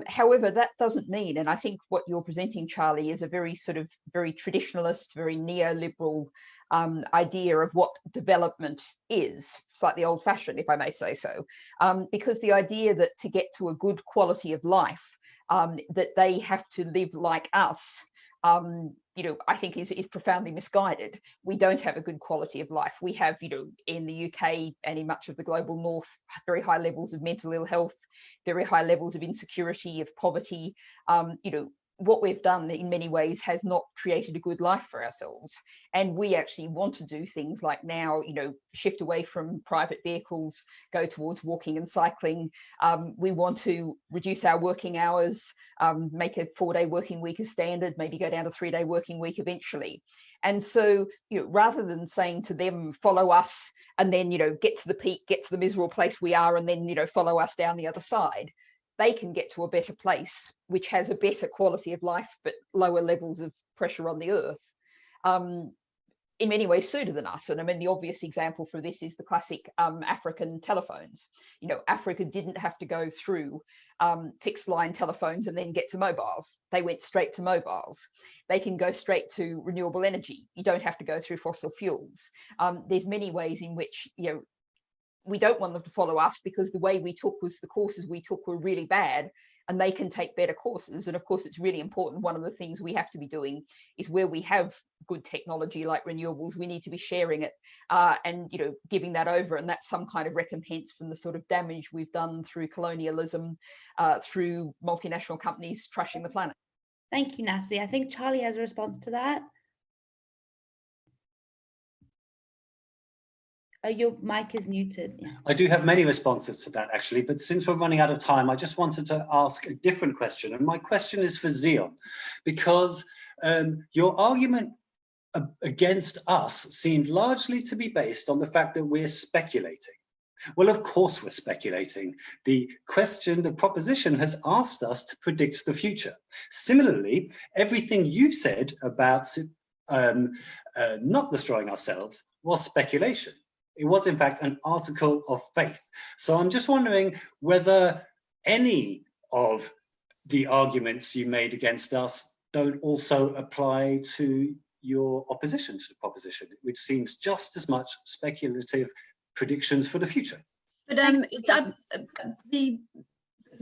[SPEAKER 3] However, that doesn't mean, and I think what you're presenting, Charlie, is a very traditionalist, very neoliberal idea of what development is, slightly old-fashioned, if I may say so, because the idea that to get to a good quality of life, that they have to live like us, you know, I think is profoundly misguided. We don't have a good quality of life. We have, you know, in the UK and in much of the global north, very high levels of mental ill health, very high levels of insecurity, of poverty. You know, what we've done in many ways has not created a good life for ourselves. And we actually want to do things like now, you know, shift away from private vehicles, go towards walking and cycling. We want to reduce our working hours, make a 4-day working week a standard, maybe go down to 3-day working week eventually. And so, you know, rather than saying to them, follow us, and then, you know, get to the peak, get to the miserable place we are, and then, you know, follow us down the other side, they can get to a better place, which has a better quality of life, but lower levels of pressure on the earth, in many ways sooner than us. And I mean, the obvious example for this is the classic African telephones. You know, Africa didn't have to go through fixed line telephones and then get to mobiles. They went straight to mobiles. They can go straight to renewable energy. You don't have to go through fossil fuels. There's many ways in which, you know, we don't want them to follow us because the way we took was the courses we took were really bad, and they can take better courses. And of course, it's really important. One of the things we have to be doing is where we have good technology like renewables, we need to be sharing it and, you know, giving that over. And that's some kind of recompense from the sort of damage we've done through colonialism, through multinational companies trashing the planet.
[SPEAKER 1] Thank you, Natalie. I think Charlie has a response to that. Your mic is muted. Yeah.
[SPEAKER 4] I do have many responses to that, actually, but since we're running out of time, I just wanted to ask a different question. And my question is for Zion, because your argument against us seemed largely to be based on the fact that we're speculating. Well, of course we're speculating. The proposition has asked us to predict the future. Similarly, everything you said about not destroying ourselves was speculation. It was, in fact, an article of faith. So I'm just wondering whether any of the arguments you made against us don't also apply to your opposition to the proposition, which seems just as much speculative predictions for the future.
[SPEAKER 5] But the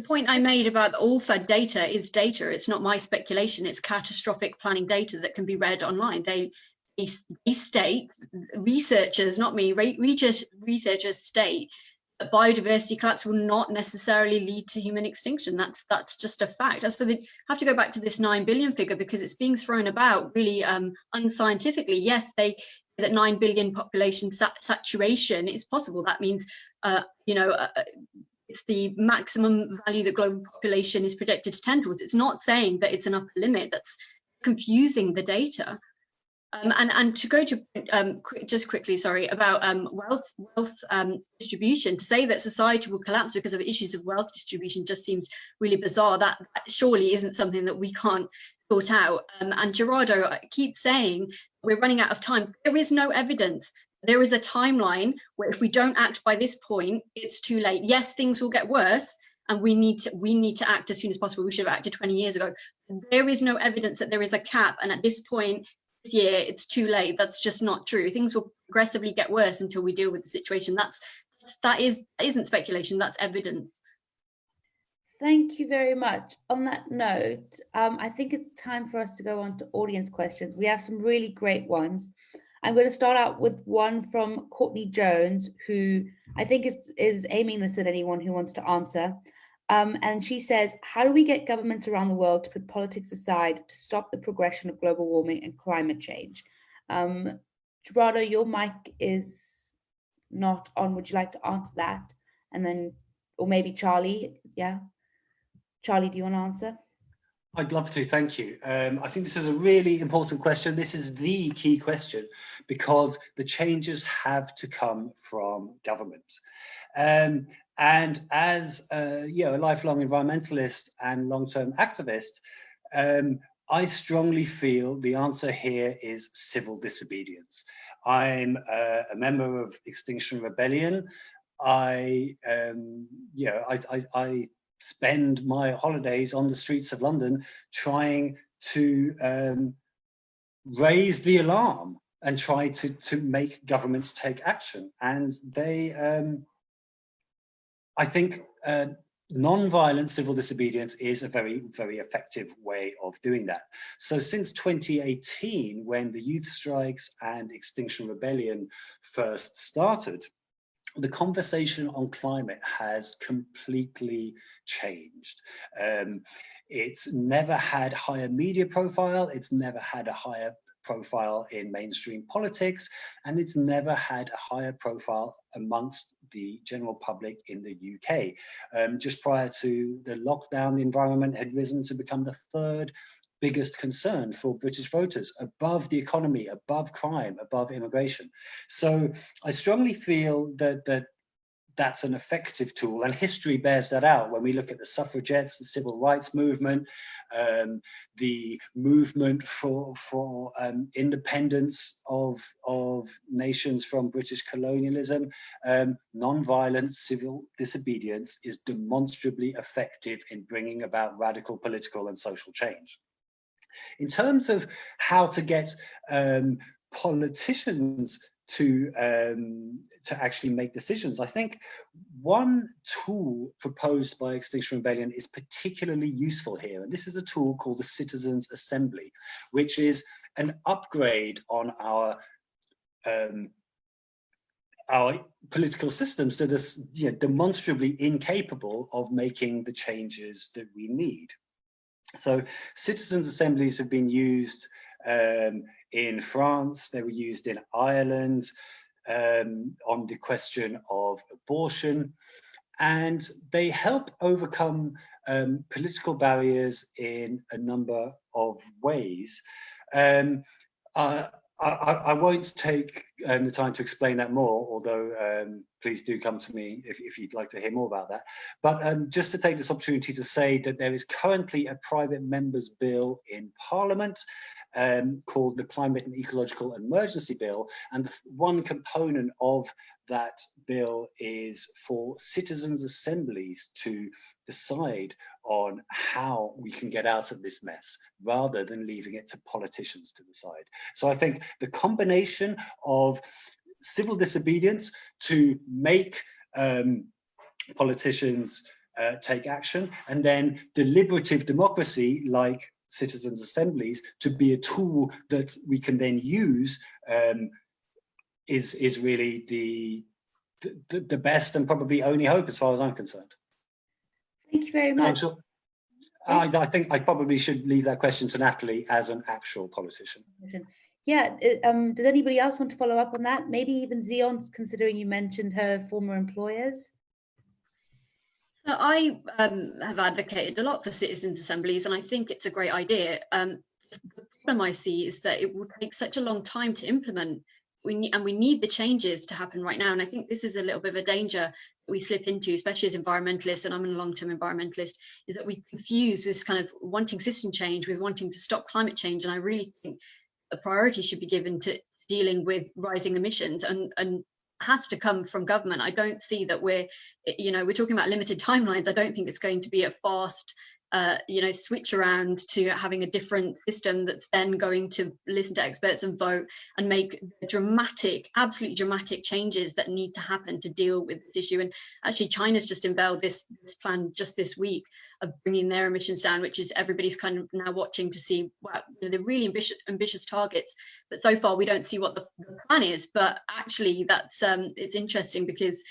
[SPEAKER 5] point I made about all FUD data is data. It's not my speculation. It's catastrophic planning data that can be read online. They state, researchers, not me, researchers state that biodiversity collapse will not necessarily lead to human extinction. That's just a fact. As for I have to go back to this 9 billion figure because it's being thrown about really unscientifically. Yes, they that 9 billion population saturation is possible. That means, it's the maximum value that global population is projected to tend towards. It's not saying that it's an upper limit. That's confusing the data. And to go to just quickly, sorry, about wealth distribution, to say that society will collapse because of issues of wealth distribution just seems really bizarre. That surely isn't something that we can't sort out. And Gerardo keeps saying we're running out of time. There is no evidence. There is a timeline where if we don't act by this point, it's too late. Yes, things will get worse, and we need to act as soon as possible. We should have acted 20 years ago. There is no evidence that there is a cap, and at this point this year, it's too late. That's just not true. Things will progressively get worse until we deal with the situation. That isn't speculation. That's evidence.
[SPEAKER 1] Thank you very much. On that note, I think it's time for us to go on to audience questions. We have some really great ones. I'm going to start out with one from Courtney Jones, who I think is aiming this at anyone who wants to answer. And she says, how do we get governments around the world to put politics aside to stop the progression of global warming and climate change? Gerardo, your mic is not on. Would you like to answer that? And then, or maybe Charlie, yeah? Charlie, do you want to answer?
[SPEAKER 4] I'd love to, thank you. I think this is a really important question. This is the key question because the changes have to come from governments. And as a lifelong environmentalist and long-term activist, I strongly feel the answer here is civil disobedience. I'm a member of Extinction Rebellion. I spend my holidays on the streets of London trying to raise the alarm and try to make governments take action. And they, I think non-violent civil disobedience is a very, very effective way of doing that. So since 2018, when the youth strikes and Extinction Rebellion first started, the conversation on climate has completely changed. It's never had higher media profile, it's never had a higher profile in mainstream politics, and it's never had a higher profile amongst the general public in the UK. Just prior to the lockdown, the environment had risen to become the third biggest concern for British voters, above the economy, above crime, above immigration. So I strongly feel that that's an effective tool, and history bears that out when we look at the suffragettes, the civil rights movement, the movement for independence of nations from British colonialism. Non-violent civil disobedience is demonstrably effective in bringing about radical political and social change. In terms of how to get politicians to actually make decisions, I think one tool proposed by Extinction Rebellion is particularly useful here, and this is a tool called the Citizens' Assembly, which is an upgrade on our political systems that are demonstrably incapable of making the changes that we need. So citizens' assemblies have been used in France, they were used in Ireland on the question of abortion, and they help overcome political barriers in a number of ways. I won't take the time to explain that more, although please do come to me if you'd like to hear more about that. But just to take this opportunity to say that there is currently a private member's bill in Parliament called the Climate and Ecological Emergency Bill, and one component of that bill is for citizens' assemblies to decide on how we can get out of this mess rather than leaving it to politicians to decide. So I think the combination of civil disobedience to make politicians take action, and then deliberative democracy like citizens' assemblies to be a tool that we can then use is really the best and probably only hope as far as I'm concerned.
[SPEAKER 1] Thank you very much.
[SPEAKER 4] I think I probably should leave that question to Natalie as an actual politician.
[SPEAKER 1] Yeah, does anybody else want to follow up on that? Maybe even Zion, considering you mentioned her former employers?
[SPEAKER 5] So I have advocated a lot for citizens' assemblies, and I think it's a great idea. The problem I see is that it will take such a long time to implement. We need the changes to happen right now. And I think this is a little bit of a danger that we slip into, especially as environmentalists, and I'm a long-term environmentalist, is that we confuse this kind of wanting system change with wanting to stop climate change. And I really think a priority should be given to dealing with rising emissions and has to come from government. I don't see that we're talking about limited timelines. I don't think it's going to be a fast switch around to having a different system that's then going to listen to experts and vote and make absolutely dramatic changes that need to happen to deal with this issue. And actually, China's just unveiled this plan just this week of bringing their emissions down, which is everybody's kind of now watching to see the really ambitious targets. But so far, we don't see what the plan is. But actually, that's it's interesting because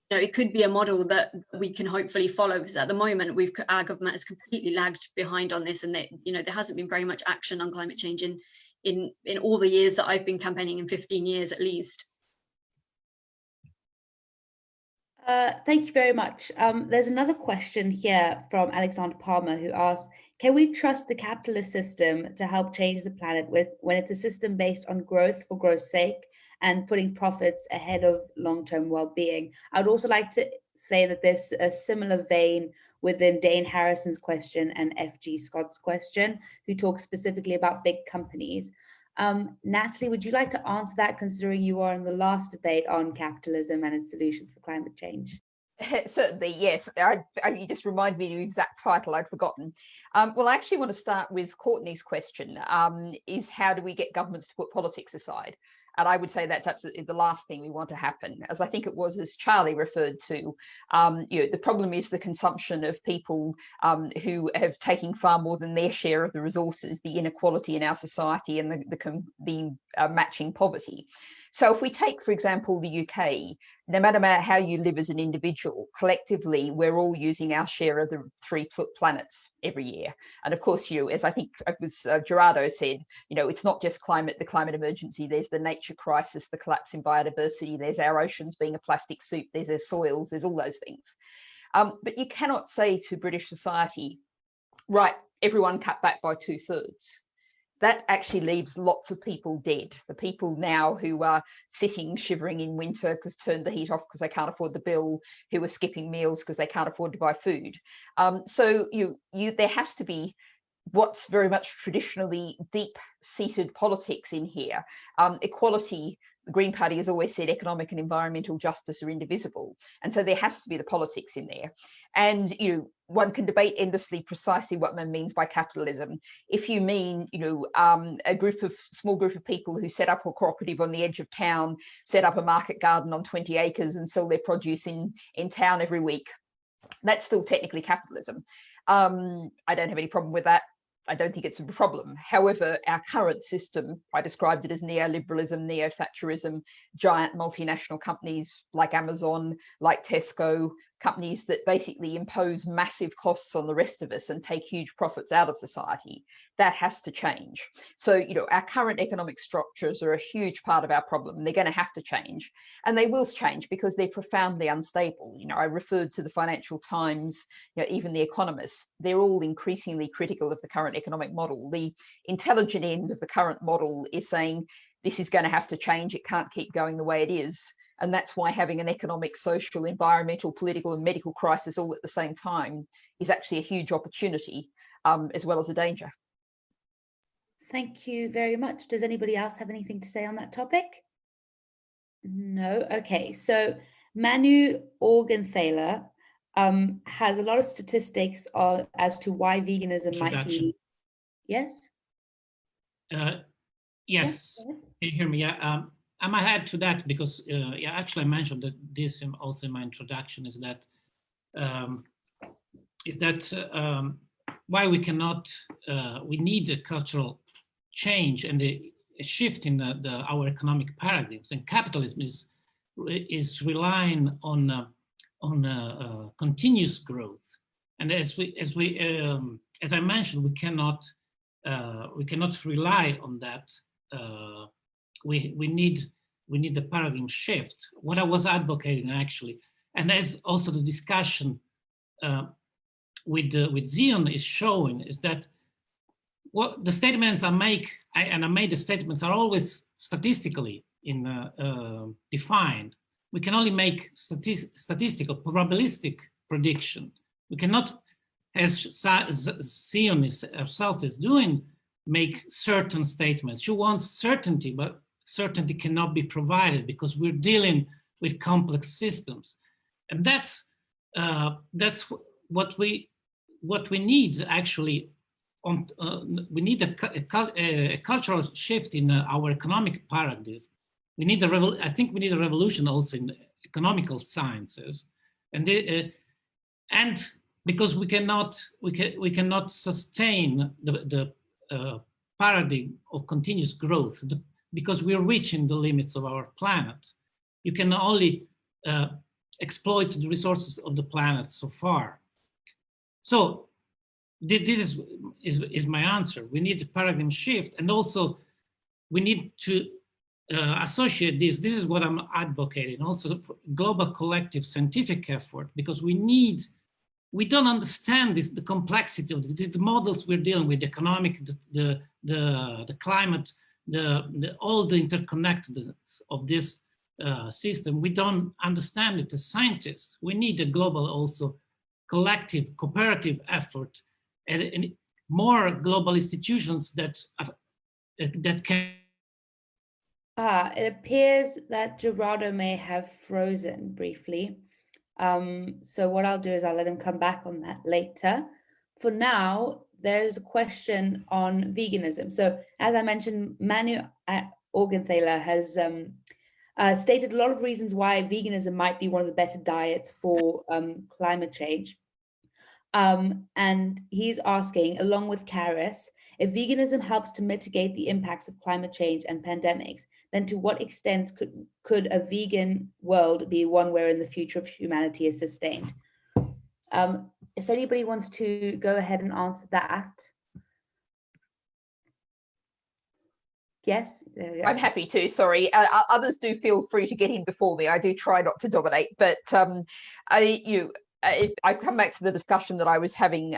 [SPEAKER 5] it could be a model that we can hopefully follow, because at the moment our government has completely lagged behind on this, and there hasn't been very much action on climate change in all the years that I've been campaigning, in 15 years at least.
[SPEAKER 1] Thank you very much. There's another question here from Alexander Palmer, who asks, can we trust the capitalist system to help change the planet when it's a system based on growth for growth's sake and putting profits ahead of long-term well-being? I would also like to say that there's a similar vein within Dane Harrison's question and F.G. Scott's question, who talks specifically about big companies. Natalie, would you like to answer that, considering you are in the last debate on capitalism and its solutions for climate change?
[SPEAKER 3] Certainly, yes. You just reminded me of the exact title I'd forgotten. Well, I actually want to start with Courtney's question, is how do we get governments to put politics aside? And I would say that's absolutely the last thing we want to happen, as I think it was, as Charlie referred to. The problem is the consumption of people who have taken far more than their share of the resources, the inequality in our society, and the matching poverty. So if we take, for example, the UK, no matter how you live as an individual, collectively, we're all using our share of the 3 planets every year. And of course, as I think it was Gerardo said, it's not just the climate emergency, there's the nature crisis, the collapse in biodiversity, there's our oceans being a plastic soup, there's our soils, there's all those things. But you cannot say to British society, right, everyone cut back by 2/3. That actually leaves lots of people dead. The people now who are sitting shivering in winter because turned the heat off because they can't afford the bill, who are skipping meals because they can't afford to buy food. So there has to be what's very much traditionally deep-seated politics in here. Equality, the Green Party has always said economic and environmental justice are indivisible. And so there has to be the politics in there. And one can debate endlessly precisely what one means by capitalism. If you mean, a small group of people who set up a cooperative on the edge of town, set up a market garden on 20 acres and sell their produce in town every week, that's still technically capitalism. I don't have any problem with that. I don't think it's a problem. However, our current system, I described it as neoliberalism, neo-Thatcherism, giant multinational companies like Amazon, like Tesco, companies that basically impose massive costs on the rest of us and take huge profits out of society. That has to change. So, our current economic structures are a huge part of our problem. They're going to have to change, and they will change because they're profoundly unstable. I referred to the Financial Times, even The Economist. They're all increasingly critical of the current economic model. The intelligent end of the current model is saying this is going to have to change. It can't keep going the way it is. And that's why having an economic, social, environmental, political, and medical crisis all at the same time is actually a huge opportunity, as well as a danger.
[SPEAKER 1] Thank you very much. Does anybody else have anything to say on that topic? No? Okay, so Manu Orgenthaler has a lot of statistics as to why veganism might be. Yes?
[SPEAKER 2] Yes.
[SPEAKER 1] Yes.
[SPEAKER 2] Can you hear me? Yeah. I might add to that because, yeah, actually I mentioned that this also in my introduction is that why we cannot, we need a cultural change and a shift in our economic paradigms, and capitalism is relying on continuous growth. And as I mentioned, we cannot rely on that. We need a paradigm shift. What I was advocating actually, and as also the discussion with Zion is showing, is that what the statements I make, and I made the statements, are always statistically defined. We can only make statistical, probabilistic prediction. We cannot, as Zion herself is doing, make certain statements. She wants certainty, but certainty cannot be provided because we're dealing with complex systems, and that's what we need actually. We need a cultural shift in our economic paradigms. We need I think we need a revolution also in economical sciences, and because we cannot sustain the paradigm of continuous growth because we're reaching the limits of our planet. You can only exploit the resources of the planet so far. So this is my answer. We need a paradigm shift, and also we need to associate this. This is what I'm advocating. Also, for global collective scientific effort, because we don't understand the complexity of the models we're dealing with, the economic, the climate, all the interconnectedness of this system. We don't understand it as scientists. We need a global also collective cooperative effort and more global institutions that can.
[SPEAKER 1] It appears that Gerardo may have frozen briefly. So what I'll do is I'll let him come back on that later. For now, there's a question on veganism. So as I mentioned, Manu Orgenthaler has stated a lot of reasons why veganism might be one of the better diets for climate change. And he's asking, along with Karis, if veganism helps to mitigate the impacts of climate change and pandemics, then to what extent could a vegan world be one where in the future of humanity is sustained? If anybody wants to go ahead and answer that. Yes, there we go.
[SPEAKER 3] I'm happy to, sorry. Others do feel free to get in before me. I do try not to dominate, but I come back to the discussion that I was having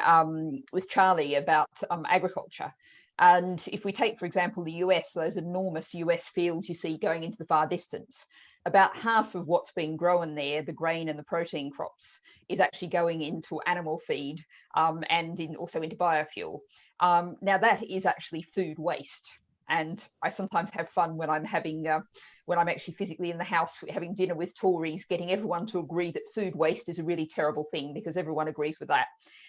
[SPEAKER 3] with Charlie about agriculture. And if we take, for example, the US, those enormous US fields you see going into the far distance, about half of what's being grown there, the grain and the protein crops, is actually going into animal feed and also into biofuel. Now that is actually food waste. And I sometimes have fun when I'm actually physically in the house having dinner with Tories, getting everyone to agree that food waste is a really terrible thing because everyone agrees with that.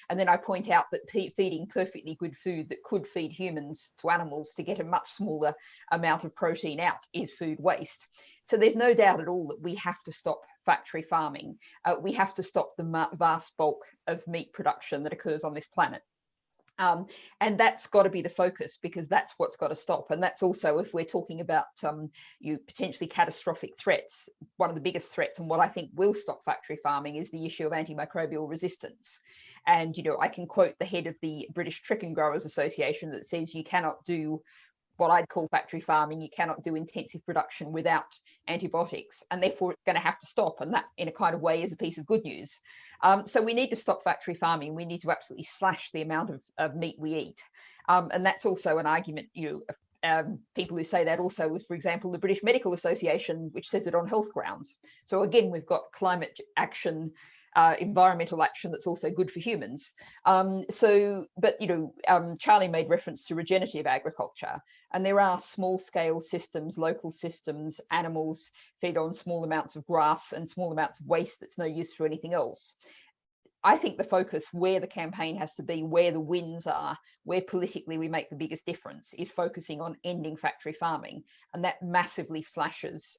[SPEAKER 3] And then I point out that feeding perfectly good food that could feed humans to animals to get a much smaller amount of protein out is food waste. So there's no doubt at all that we have to stop factory farming. We have to stop the vast bulk of meat production that occurs on this planet. And that's got to be the focus, because that's what's got to stop. And that's also, if we're talking about potentially catastrophic threats, one of the biggest threats, and what I think will stop factory farming, is the issue of antimicrobial resistance. And I can quote the head of the British Chicken Growers Association that says you cannot do what I'd call factory farming, you cannot do intensive production without antibiotics, and therefore it's going to have to stop. And that, in a kind of way, is a piece of good news. So we need to stop factory farming. We need to absolutely slash the amount of meat we eat. And that's also an argument, people who say that also with, for example, the British Medical Association, which says it on health grounds. So again, we've got climate action, environmental action that's also good for humans. Charlie made reference to regenerative agriculture, and there are small scale systems, local systems, animals feed on small amounts of grass and small amounts of waste that's no use for anything else. I think the focus where the campaign has to be, where the wins are, where politically we make the biggest difference, is focusing on ending factory farming, and that massively slashes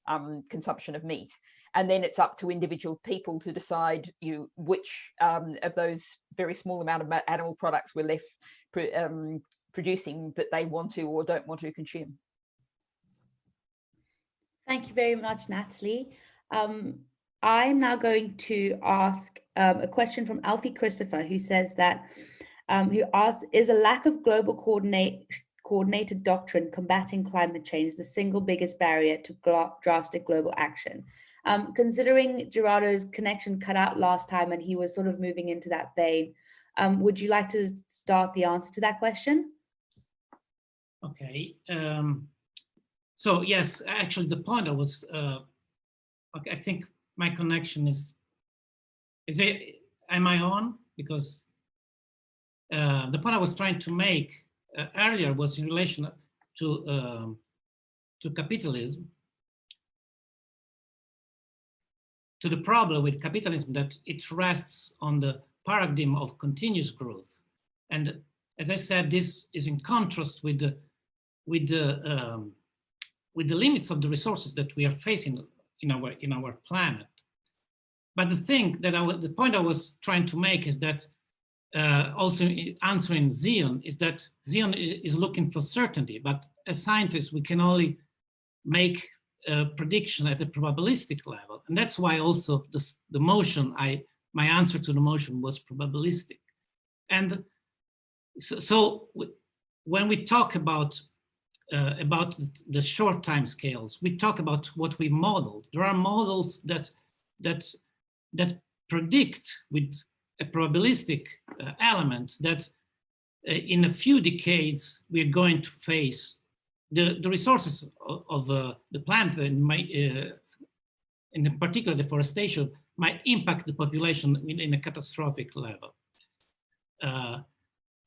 [SPEAKER 3] consumption of meat. And then it's up to individual people to decide which of those very small amount of animal products we're left producing that they want to or don't want to consume.
[SPEAKER 1] Thank you very much, Natalie. I'm now going to ask a question from Alfie Christopher, who says that, who asks, is a lack of global coordinated doctrine combating climate change the single biggest barrier to drastic global action? Considering Gerardo's connection cut out last time and he was sort of moving into that vein, would you like to start the answer to that question?
[SPEAKER 2] Okay. So yes, actually the point I was, okay, I think my connection is it, am I on? Because the point I was trying to make earlier was in relation to capitalism, to the problem with capitalism, that it rests on the paradigm of continuous growth. And as I said, this is in contrast with the limits of the resources that we are facing in our planet. But the thing that the point I was trying to make is that also answering Zion, is that Zion is looking for certainty, but as scientists we can only make a prediction at a probabilistic level, and that's why also the motion, my answer to the motion was probabilistic. And so when we talk about the short time scales, we talk about what we modeled. There are models that predict with a probabilistic element that in a few decades we are going to face the resources of the planet, in particular deforestation, might impact the population in a catastrophic level.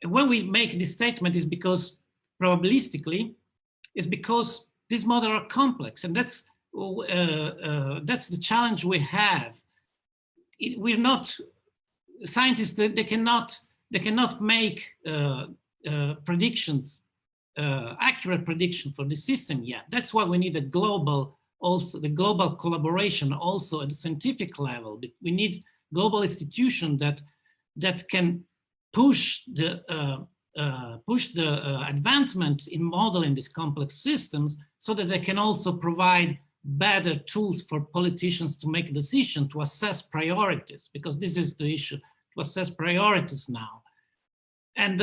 [SPEAKER 2] When we make this statement is because probabilistically, is because these models are complex, and that's the challenge we have. We're not scientists; they cannot make predictions, accurate prediction for the system yet. That's why we need a global, also the global collaboration, also at the scientific level. We need global institutions that can push the advancement in modeling these complex systems, so that they can also provide better tools for politicians to make a decision, to assess priorities, because this is the issue, to assess priorities now. And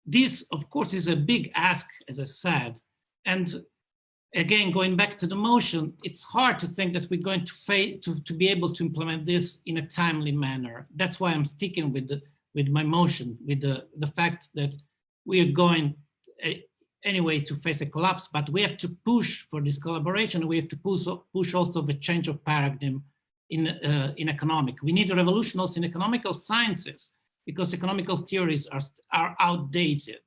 [SPEAKER 2] this, of course, is a big ask, as I said. And again, going back to the motion, it's hard to think that we're going to be able to implement this in a timely manner. That's why I'm sticking with my motion, with the fact that we are going anyway to face a collapse, but we have to push for this collaboration. We have to push also the change of paradigm in economic. We need a revolution also in economical sciences, because economical theories are outdated.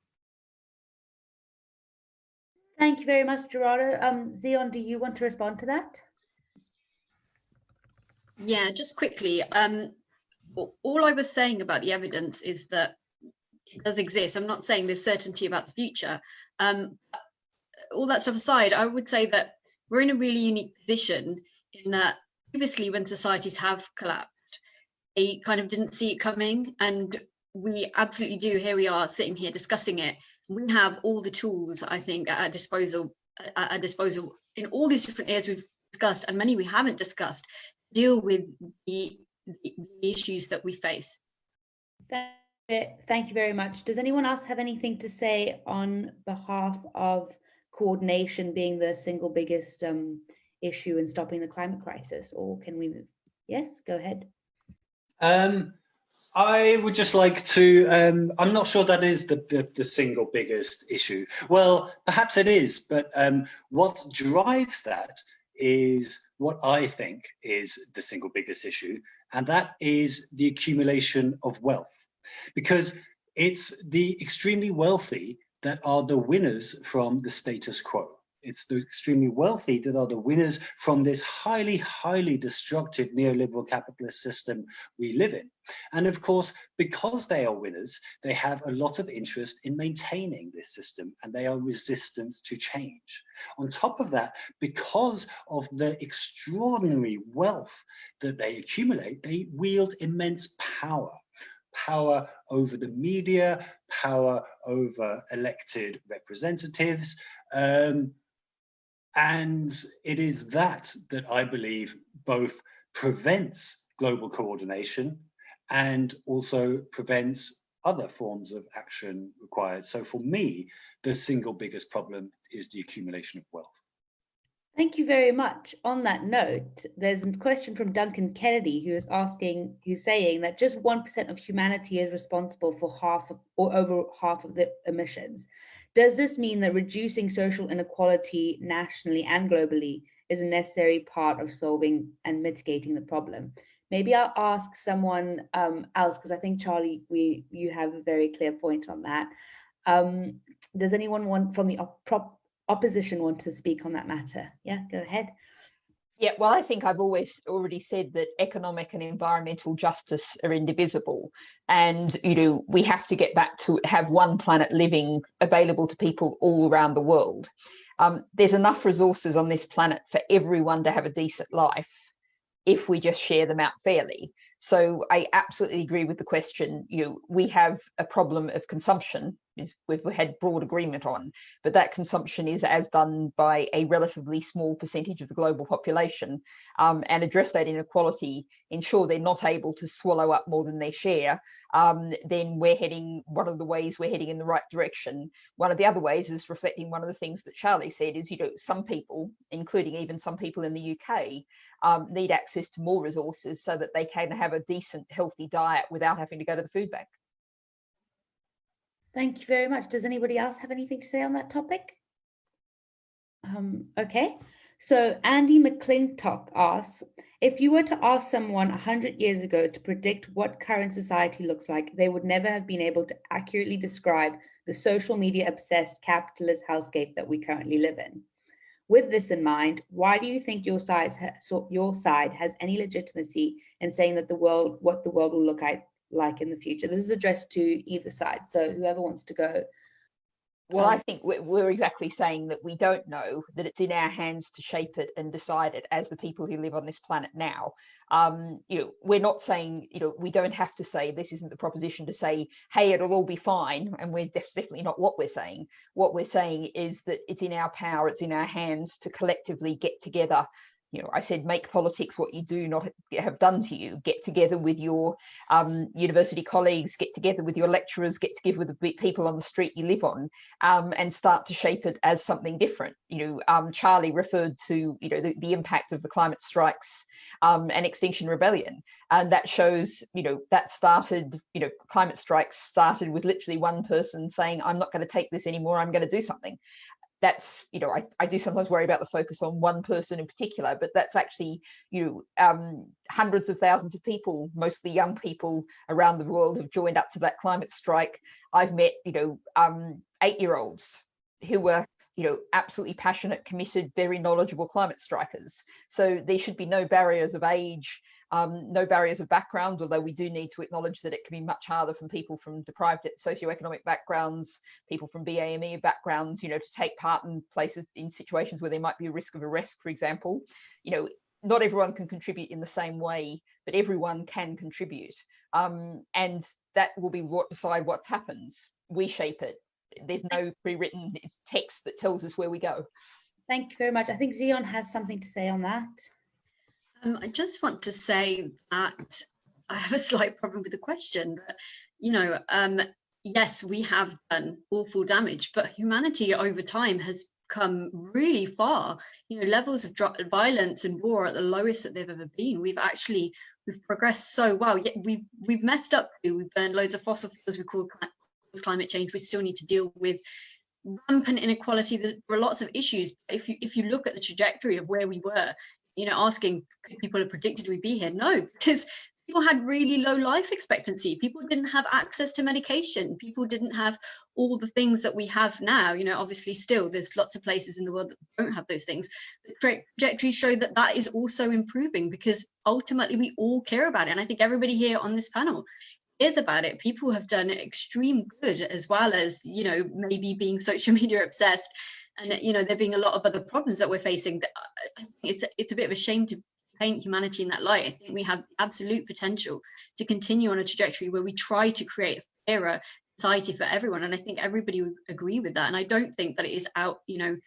[SPEAKER 1] Thank you very much, Gerardo. Zion, do you want to respond to that?
[SPEAKER 5] Yeah, just quickly. All I was saying about the evidence is that it does exist. I'm not saying there's certainty about the future. All that stuff aside, I would say that we're in a really unique position in that previously when societies have collapsed, they kind of didn't see it coming, and we absolutely do. Here we are sitting here discussing it. We have all the tools, I think, at our disposal in all these different areas we've discussed, and many we haven't discussed, deal with the issues that we face.
[SPEAKER 1] Thank you very much. Does anyone else have anything to say on behalf of coordination being the single biggest issue in stopping the climate crisis, or can we move? Yes, go ahead.
[SPEAKER 4] I would just like to, I'm not sure that is the single biggest issue. Well, perhaps it is, but what drives that is what I think is the single biggest issue, and that is the accumulation of wealth. Because it's the extremely wealthy that are the winners from the status quo. It's the extremely wealthy that are the winners from this highly, highly destructive neoliberal capitalist system we live in. And of course, because they are winners, they have a lot of interest in maintaining this system, and they are resistant to change. On top of that, because of the extraordinary wealth that they accumulate, they wield immense power. Power over the media, power over elected representatives. And it is that I believe both prevents global coordination and also prevents other forms of action required. So for me, the single biggest problem is the accumulation of wealth.
[SPEAKER 1] Thank you very much. On that note, there's a question from Duncan Kennedy who's saying that just 1% of humanity is responsible for over half of the emissions. Does this mean that reducing social inequality nationally and globally is a necessary part of solving and mitigating the problem? Maybe I'll ask someone else, because I think, Charlie, you have a very clear point on that. Does anyone from the opposition want to speak on that matter? Yeah, go ahead.
[SPEAKER 3] Yeah, well, I think I've already said that economic and environmental justice are indivisible. And, we have to get back to have one planet living available to people all around the world. There's enough resources on this planet for everyone to have a decent life if we just share them out fairly. So I absolutely agree with the question. We have a problem of consumption, we've had broad agreement on, but that consumption is as done by a relatively small percentage of the global population, and address that inequality, ensure they're not able to swallow up more than they share, then one of the ways we're heading in the right direction. One of the other ways is reflecting one of the things that Charlie said is, some people, including even some people in the UK, need access to more resources so that they can have a decent, healthy diet without having to go to the food bank.
[SPEAKER 1] Thank you very much. Does anybody else have anything to say on that topic? Okay, so Andy McClintock asks, if you were to ask someone 100 years ago to predict what current society looks like, they would never have been able to accurately describe the social media obsessed capitalist hellscape that we currently live in. With this in mind, why do you think your side has any legitimacy in saying that what the world will look like in the future? This is addressed to either side, so whoever wants to go.
[SPEAKER 3] Well, I think we're exactly saying that we don't know, that it's in our hands to shape it and decide it as the people who live on this planet now. We're not saying, we don't have to say, this isn't the proposition to say, hey, it'll all be fine. And we're definitely not what we're saying. What we're saying is that it's in our power, it's in our hands to collectively get together. I said, make politics what you do not have done to you. Get together with your university colleagues, get together with your lecturers, get together with the people on the street you live on, and start to shape it as something different. Charlie referred to, the impact of the climate strikes and Extinction Rebellion. And that shows, that started, climate strikes started with literally one person saying, I'm not going to take this anymore, I'm going to do something. That's, I do sometimes worry about the focus on one person in particular, but that's actually, hundreds of thousands of people, mostly young people around the world, have joined up to that climate strike. I've met, 8-year-olds who were, absolutely passionate, committed, very knowledgeable climate strikers. So there should be no barriers of age, no barriers of background, although we do need to acknowledge that it can be much harder from people from deprived socioeconomic backgrounds, people from BAME backgrounds, to take part in situations where there might be a risk of arrest, for example. Not everyone can contribute in the same way, but everyone can contribute. And that will be decide what happens. We shape it. There's no pre-written text that tells us where we go.
[SPEAKER 1] Thank you very much. I think Zion has something to say on that.
[SPEAKER 5] I just want to say that I have a slight problem with the question. But, yes, we have done awful damage, but humanity over time has come really far. Levels of violence and war are at the lowest that they've ever been. We've progressed so well. Yet we've messed up too. We've burned loads of fossil fuels. We call climate change. We still need to deal with rampant inequality. There are lots of issues. If you look at the trajectory of where we were, asking could people have predicted we'd be here? No, because people had really low life expectancy. People didn't have access to medication. People didn't have all the things that we have now. You know, obviously still there's lots of places in the world that don't have those things. The trajectories show that that is also improving, because ultimately we all care about it. And I think everybody here on this panel cares about it. People have done extreme good, as well as, you know, maybe being social media obsessed. And, you know, there being a lot of other problems that we're facing. I think it's a bit of a shame to paint humanity in that light. I think we have absolute potential to continue on a trajectory where we try to create a fairer society for everyone. And I think everybody would agree with that. And I don't think that it is out, you know,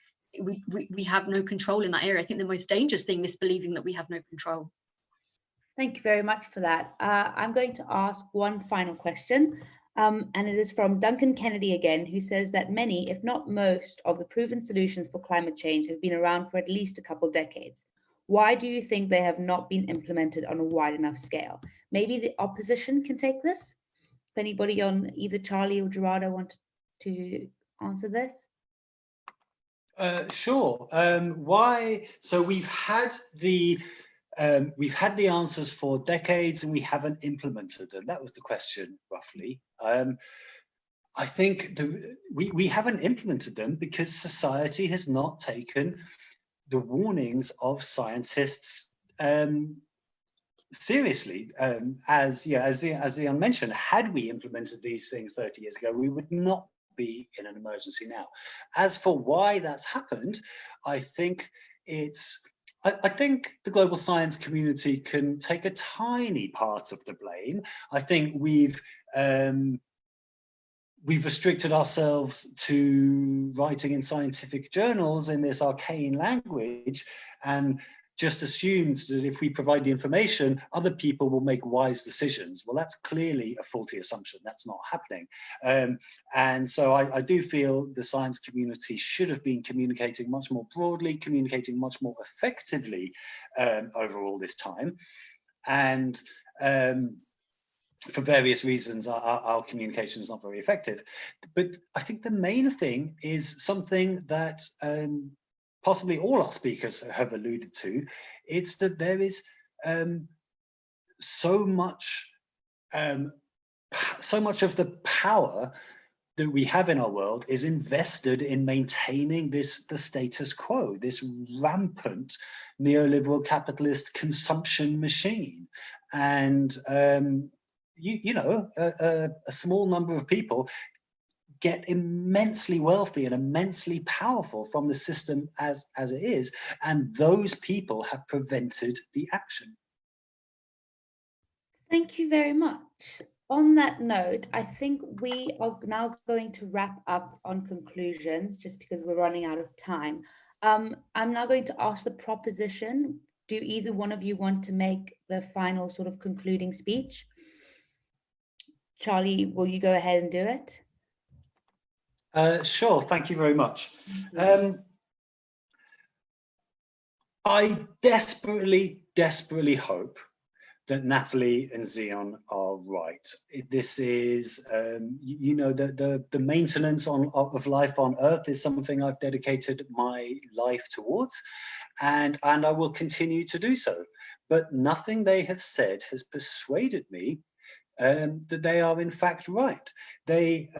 [SPEAKER 5] we have no control in that area. I think the most dangerous thing is believing that we have no control.
[SPEAKER 1] Thank you very much for that. I'm going to ask one final question, and it is from Duncan Kennedy again, who says that many, if not most, of the proven solutions for climate change have been around for at least a couple decades. Why do you think they have not been implemented on a wide enough scale? Maybe the opposition can take this? If anybody on either Charlie or Gerardo want to answer this?
[SPEAKER 4] Sure. Why? So we've had the answers for decades and we haven't implemented them. That was the question, roughly. I think we haven't implemented them because society has not taken the warnings of scientists seriously. As Ian mentioned, had we implemented these things 30 years ago, we would not be in an emergency now. As for why that's happened, I think I think the global science community can take a tiny part of the blame. I think we've restricted ourselves to writing in scientific journals in this arcane language and just assumed that if we provide the information, other people will make wise decisions. Well, that's clearly a faulty assumption. That's not happening. And so I do feel the science community should have been communicating much more broadly, communicating much more effectively over all this time. And for various reasons, our communication is not very effective. But I think the main thing is something that possibly all our speakers have alluded to. It's that there is so much of the power that we have in our world is invested in maintaining the status quo, this rampant neoliberal capitalist consumption machine. And a small number of people get immensely wealthy and immensely powerful from the system as it is, and those people have prevented the action.
[SPEAKER 1] Thank you very much. On that note, I think we are now going to wrap up on conclusions, just because we're running out of time. I'm now going to ask the proposition. Do either one of you want to make the final sort of concluding speech? Charlie, will you go ahead and do it?
[SPEAKER 4] Sure, thank you very much. I desperately hope that Natalie and Zion are right. This is, the maintenance of life on Earth is something I've dedicated my life towards, and I will continue to do so. But nothing they have said has persuaded me that they are in fact right. They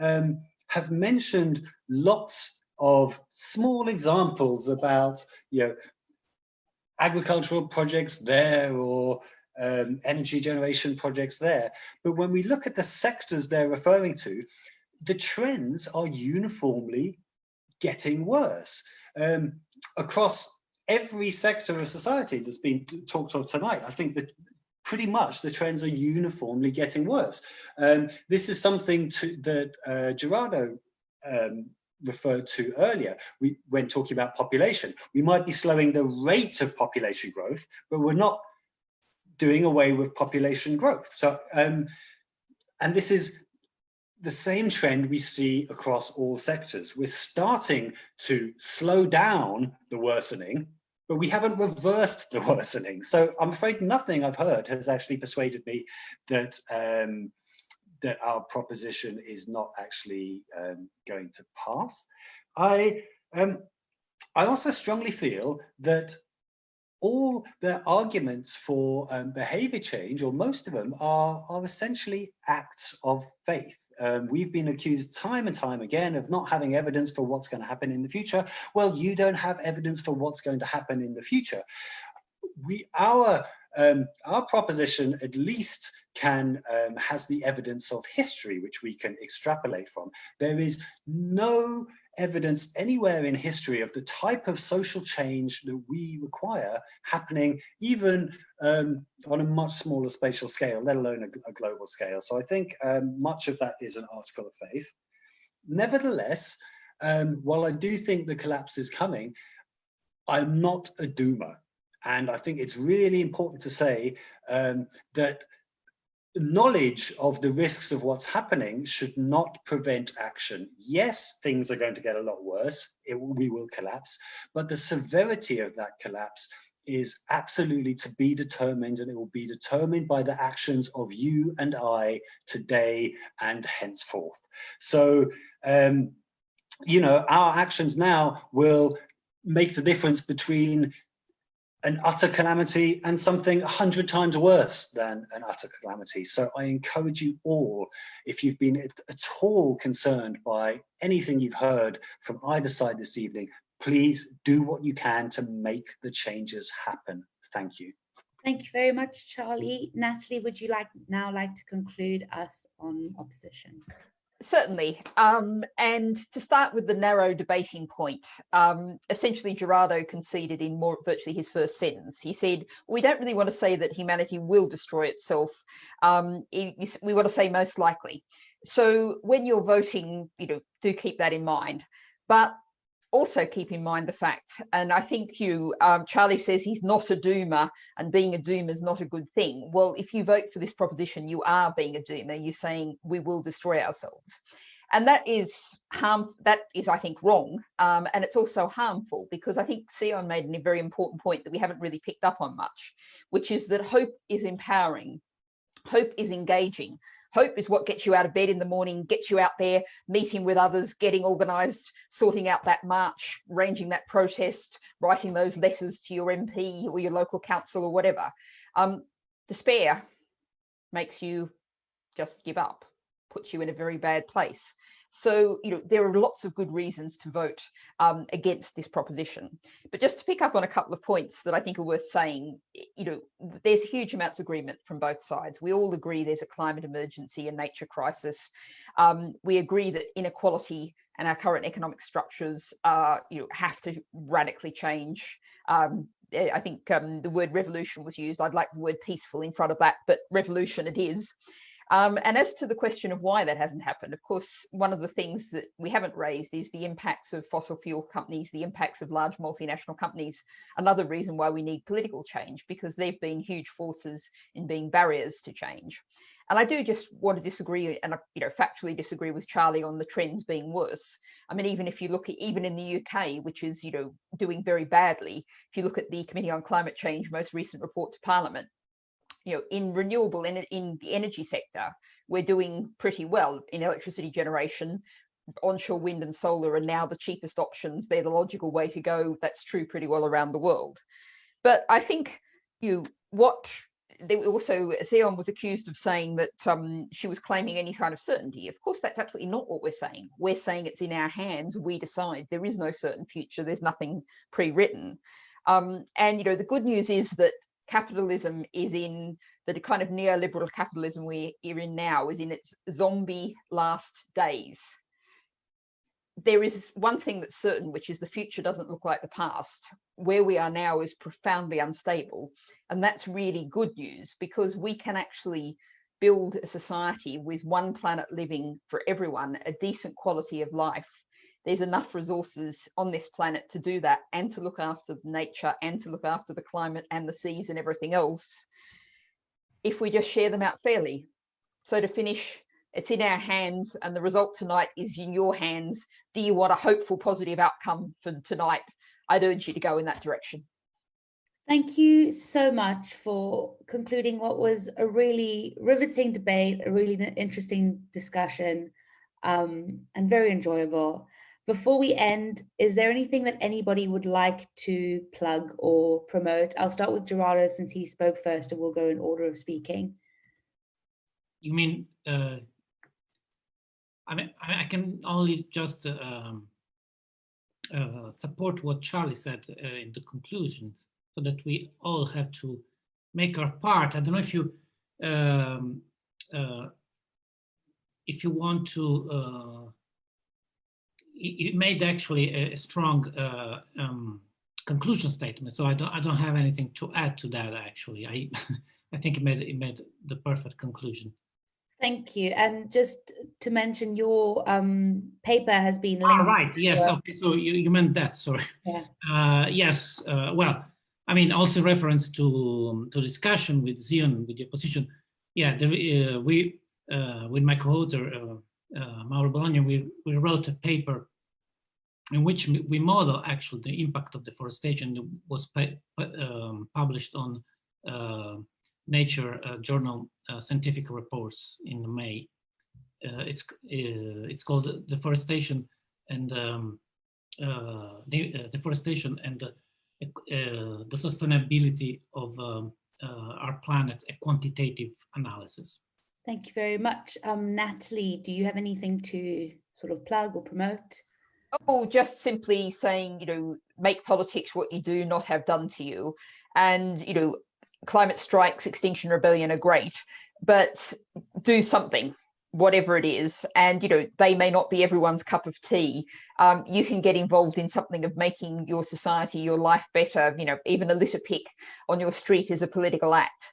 [SPEAKER 4] have mentioned lots of small examples about, agricultural projects there or energy generation projects there. But when we look at the sectors they're referring to, the trends are uniformly getting worse. Across every sector of society that's been talked of tonight, I think that pretty much the trends are uniformly getting worse. This is something that Gerardo referred to earlier when talking about population. We might be slowing the rate of population growth, but we're not doing away with population growth. So, and this is the same trend we see across all sectors. We're starting to slow down the worsening, but we haven't reversed the worsening. So I'm afraid nothing I've heard has actually persuaded me that that our proposition is not actually going to pass. I also strongly feel that all the arguments for behavior change, or most of them, are essentially acts of faith. We've been accused time and time again of not having evidence for what's going to happen in the future. Well, you don't have evidence for what's going to happen in the future. Our proposition at least has the evidence of history, which we can extrapolate from. There is no evidence anywhere in history of the type of social change that we require happening, even on a much smaller spatial scale, let alone a global scale. So I think much of that is an article of faith. Nevertheless, while I do think the collapse is coming, I'm not a doomer. And I think it's really important to say that knowledge of the risks of what's happening should not prevent action. Yes, things are going to get a lot worse. We will collapse, but the severity of that collapse is absolutely to be determined, and it will be determined by the actions of you and I today and henceforth. So, you know, our actions now will make the difference between an utter calamity and something 100 times worse than an utter calamity. So I encourage you all, if you've been at all concerned by anything you've heard from either side this evening, please do what you can to make the changes happen. Thank you.
[SPEAKER 1] Thank you very much, Charlie. Natalie, would you now like to conclude us on opposition?
[SPEAKER 3] Certainly. And to start with the narrow debating point, essentially Gerardo conceded in virtually his first sentence. He said, we don't really want to say that humanity will destroy itself. We want to say most likely. So when you're voting, you know, do keep that in mind. But also keep in mind the fact, and I think Charlie says he's not a doomer, and being a doomer is not a good thing. Well, if you vote for this proposition, you are being a doomer. You're saying we will destroy ourselves. And that is I think, wrong. And it's also harmful, because I think Sion made a very important point that we haven't really picked up on much, which is that hope is empowering. Hope is engaging. Hope is what gets you out of bed in the morning, gets you out there, meeting with others, getting organised, sorting out that march, arranging that protest, writing those letters to your MP or your local council or whatever. Despair makes you just give up, puts you in a very bad place. So, you know, there are lots of good reasons to vote against this proposition. But just to pick up on a couple of points that I think are worth saying, you know, there's huge amounts of agreement from both sides. We all agree there's a climate emergency and nature crisis. We agree that inequality and our current economic structures, you know, have to radically change. I think the word revolution was used. I'd like the word peaceful in front of that, but revolution it is. And as to the question of why that hasn't happened, of course, one of the things that we haven't raised is the impacts of fossil fuel companies, the impacts of large multinational companies. Another reason why we need political change, because they've been huge forces in being barriers to change. And I do just want to disagree, and factually disagree with Charlie on the trends being worse. I mean, even if you look at, even in the UK, which is, doing very badly, if you look at the Committee on Climate Change most recent report to Parliament, in renewable, in the energy sector, we're doing pretty well in electricity generation. Onshore wind and solar are now the cheapest options. They're the logical way to go. That's true pretty well around the world. But I think Sion was accused of saying that she was claiming any kind of certainty. Of course, that's absolutely not what we're saying. We're saying it's in our hands. We decide. There is no certain future. There's nothing pre-written. And the good news is that capitalism is in the kind of neoliberal capitalism we're in now is in its zombie last days. There is one thing that's certain, which is the future doesn't look like the past. Where we are now is profoundly unstable. And that's really good news, because we can actually build a society with one planet living for everyone, a decent quality of life. There's enough resources on this planet to do that, and to look after nature, and to look after the climate and the seas and everything else, if we just share them out fairly. So to finish, it's in our hands, and the result tonight is in your hands. Do you want a hopeful, positive outcome for tonight? I'd urge you to go in that direction.
[SPEAKER 1] Thank you so much for concluding what was a really riveting debate, a really interesting discussion, and very enjoyable. Before we end, is there anything that anybody would like to plug or promote? I'll start with Gerardo since he spoke first, and we'll go in order of speaking.
[SPEAKER 2] You mean, I can only just support what Charlie said in the conclusions, so that we all have to make our part. I don't know if you want to. It made actually a strong conclusion statement, so I don't have anything to add to that. Actually, I think it made the perfect conclusion.
[SPEAKER 1] Thank you. And just to mention, your paper has been linked.
[SPEAKER 2] Oh, right. Yes. Okay. So you meant that. Sorry.
[SPEAKER 1] Yeah.
[SPEAKER 2] Yes. Well, I mean, also reference to discussion with Zion, with the opposition. Yeah. We with my co-author Mauro Bologna, we wrote a paper in which we model actually the impact of deforestation. It was published on Nature Journal Scientific Reports in May. It's called Deforestation and Deforestation and the Sustainability of our Planet, a Quantitative Analysis.
[SPEAKER 1] Thank you very much. Natalie, do you have anything to sort of plug or promote?
[SPEAKER 3] Oh, just simply saying, make politics what you do not have done to you. And, climate strikes, Extinction Rebellion are great, but do something, whatever it is. And, they may not be everyone's cup of tea. You can get involved in something of making your society, your life better. Even a litter pick on your street is a political act.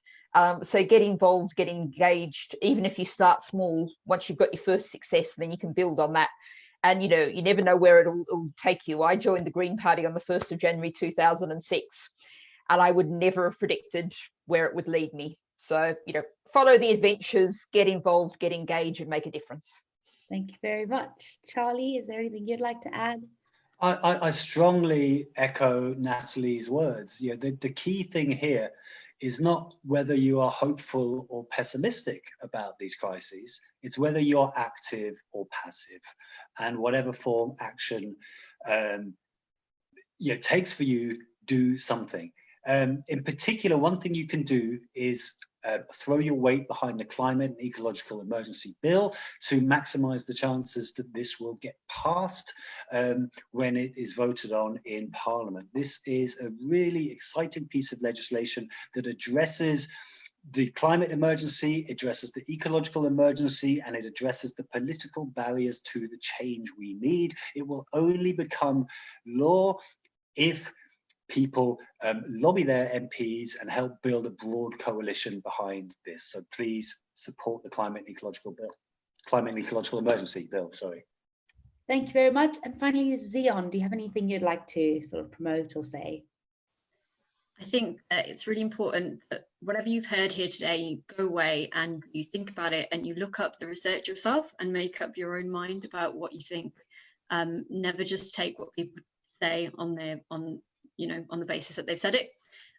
[SPEAKER 3] So get involved, get engaged, even if you start small. Once you've got your first success, then you can build on that. And, you never know where it'll take you. I joined the Green Party on the 1st of January 2006, and I would never have predicted where it would lead me. So, follow the adventures, get involved, get engaged, and make a difference.
[SPEAKER 1] Thank you very much. Charlie, is there anything you'd like to add?
[SPEAKER 4] I strongly echo Natalie's words. The key thing here is not whether you are hopeful or pessimistic about these crises, it's whether you're active or passive, and whatever form action takes for you, do something. In particular, one thing you can do is throw your weight behind the climate and ecological emergency bill to maximize the chances that this will get passed when it is voted on in Parliament. This is a really exciting piece of legislation that addresses the climate emergency, addresses the ecological emergency, and it addresses the political barriers to the change we need. It will only become law if people lobby their MPs and help build a broad coalition behind this. So please support the climate and ecological emergency bill, sorry.
[SPEAKER 1] Thank you very much. And finally, Zion, do you have anything you'd like to sort of promote or say?
[SPEAKER 5] I think it's really important that whatever you've heard here today, you go away and you think about it and you look up the research yourself and make up your own mind about what you think. Never just take what people say on the basis that they've said it.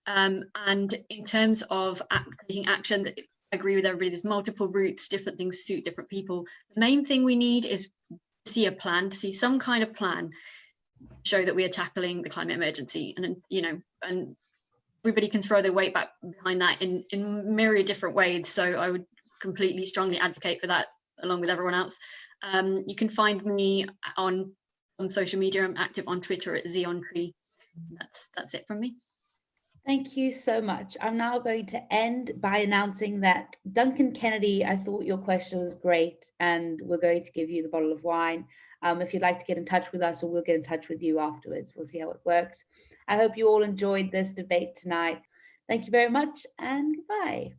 [SPEAKER 5] And in terms of taking action, I agree with everybody. There's multiple routes, different things suit different people. The main thing we need is to see a plan, to see some kind of plan, show that we are tackling the climate emergency, and everybody can throw their weight back behind that in myriad different ways. So I would completely strongly advocate for that along with everyone else. You can find me on social media. I'm active on Twitter at ZionTree. That's it from me.
[SPEAKER 1] Thank you so much. I'm now going to end by announcing that Duncan Kennedy, I thought your question was great, and we're going to give you the bottle of wine. If you'd like to get in touch with us, or we'll get in touch with you afterwards. We'll see how it works. I hope you all enjoyed this debate tonight. Thank you very much, and goodbye.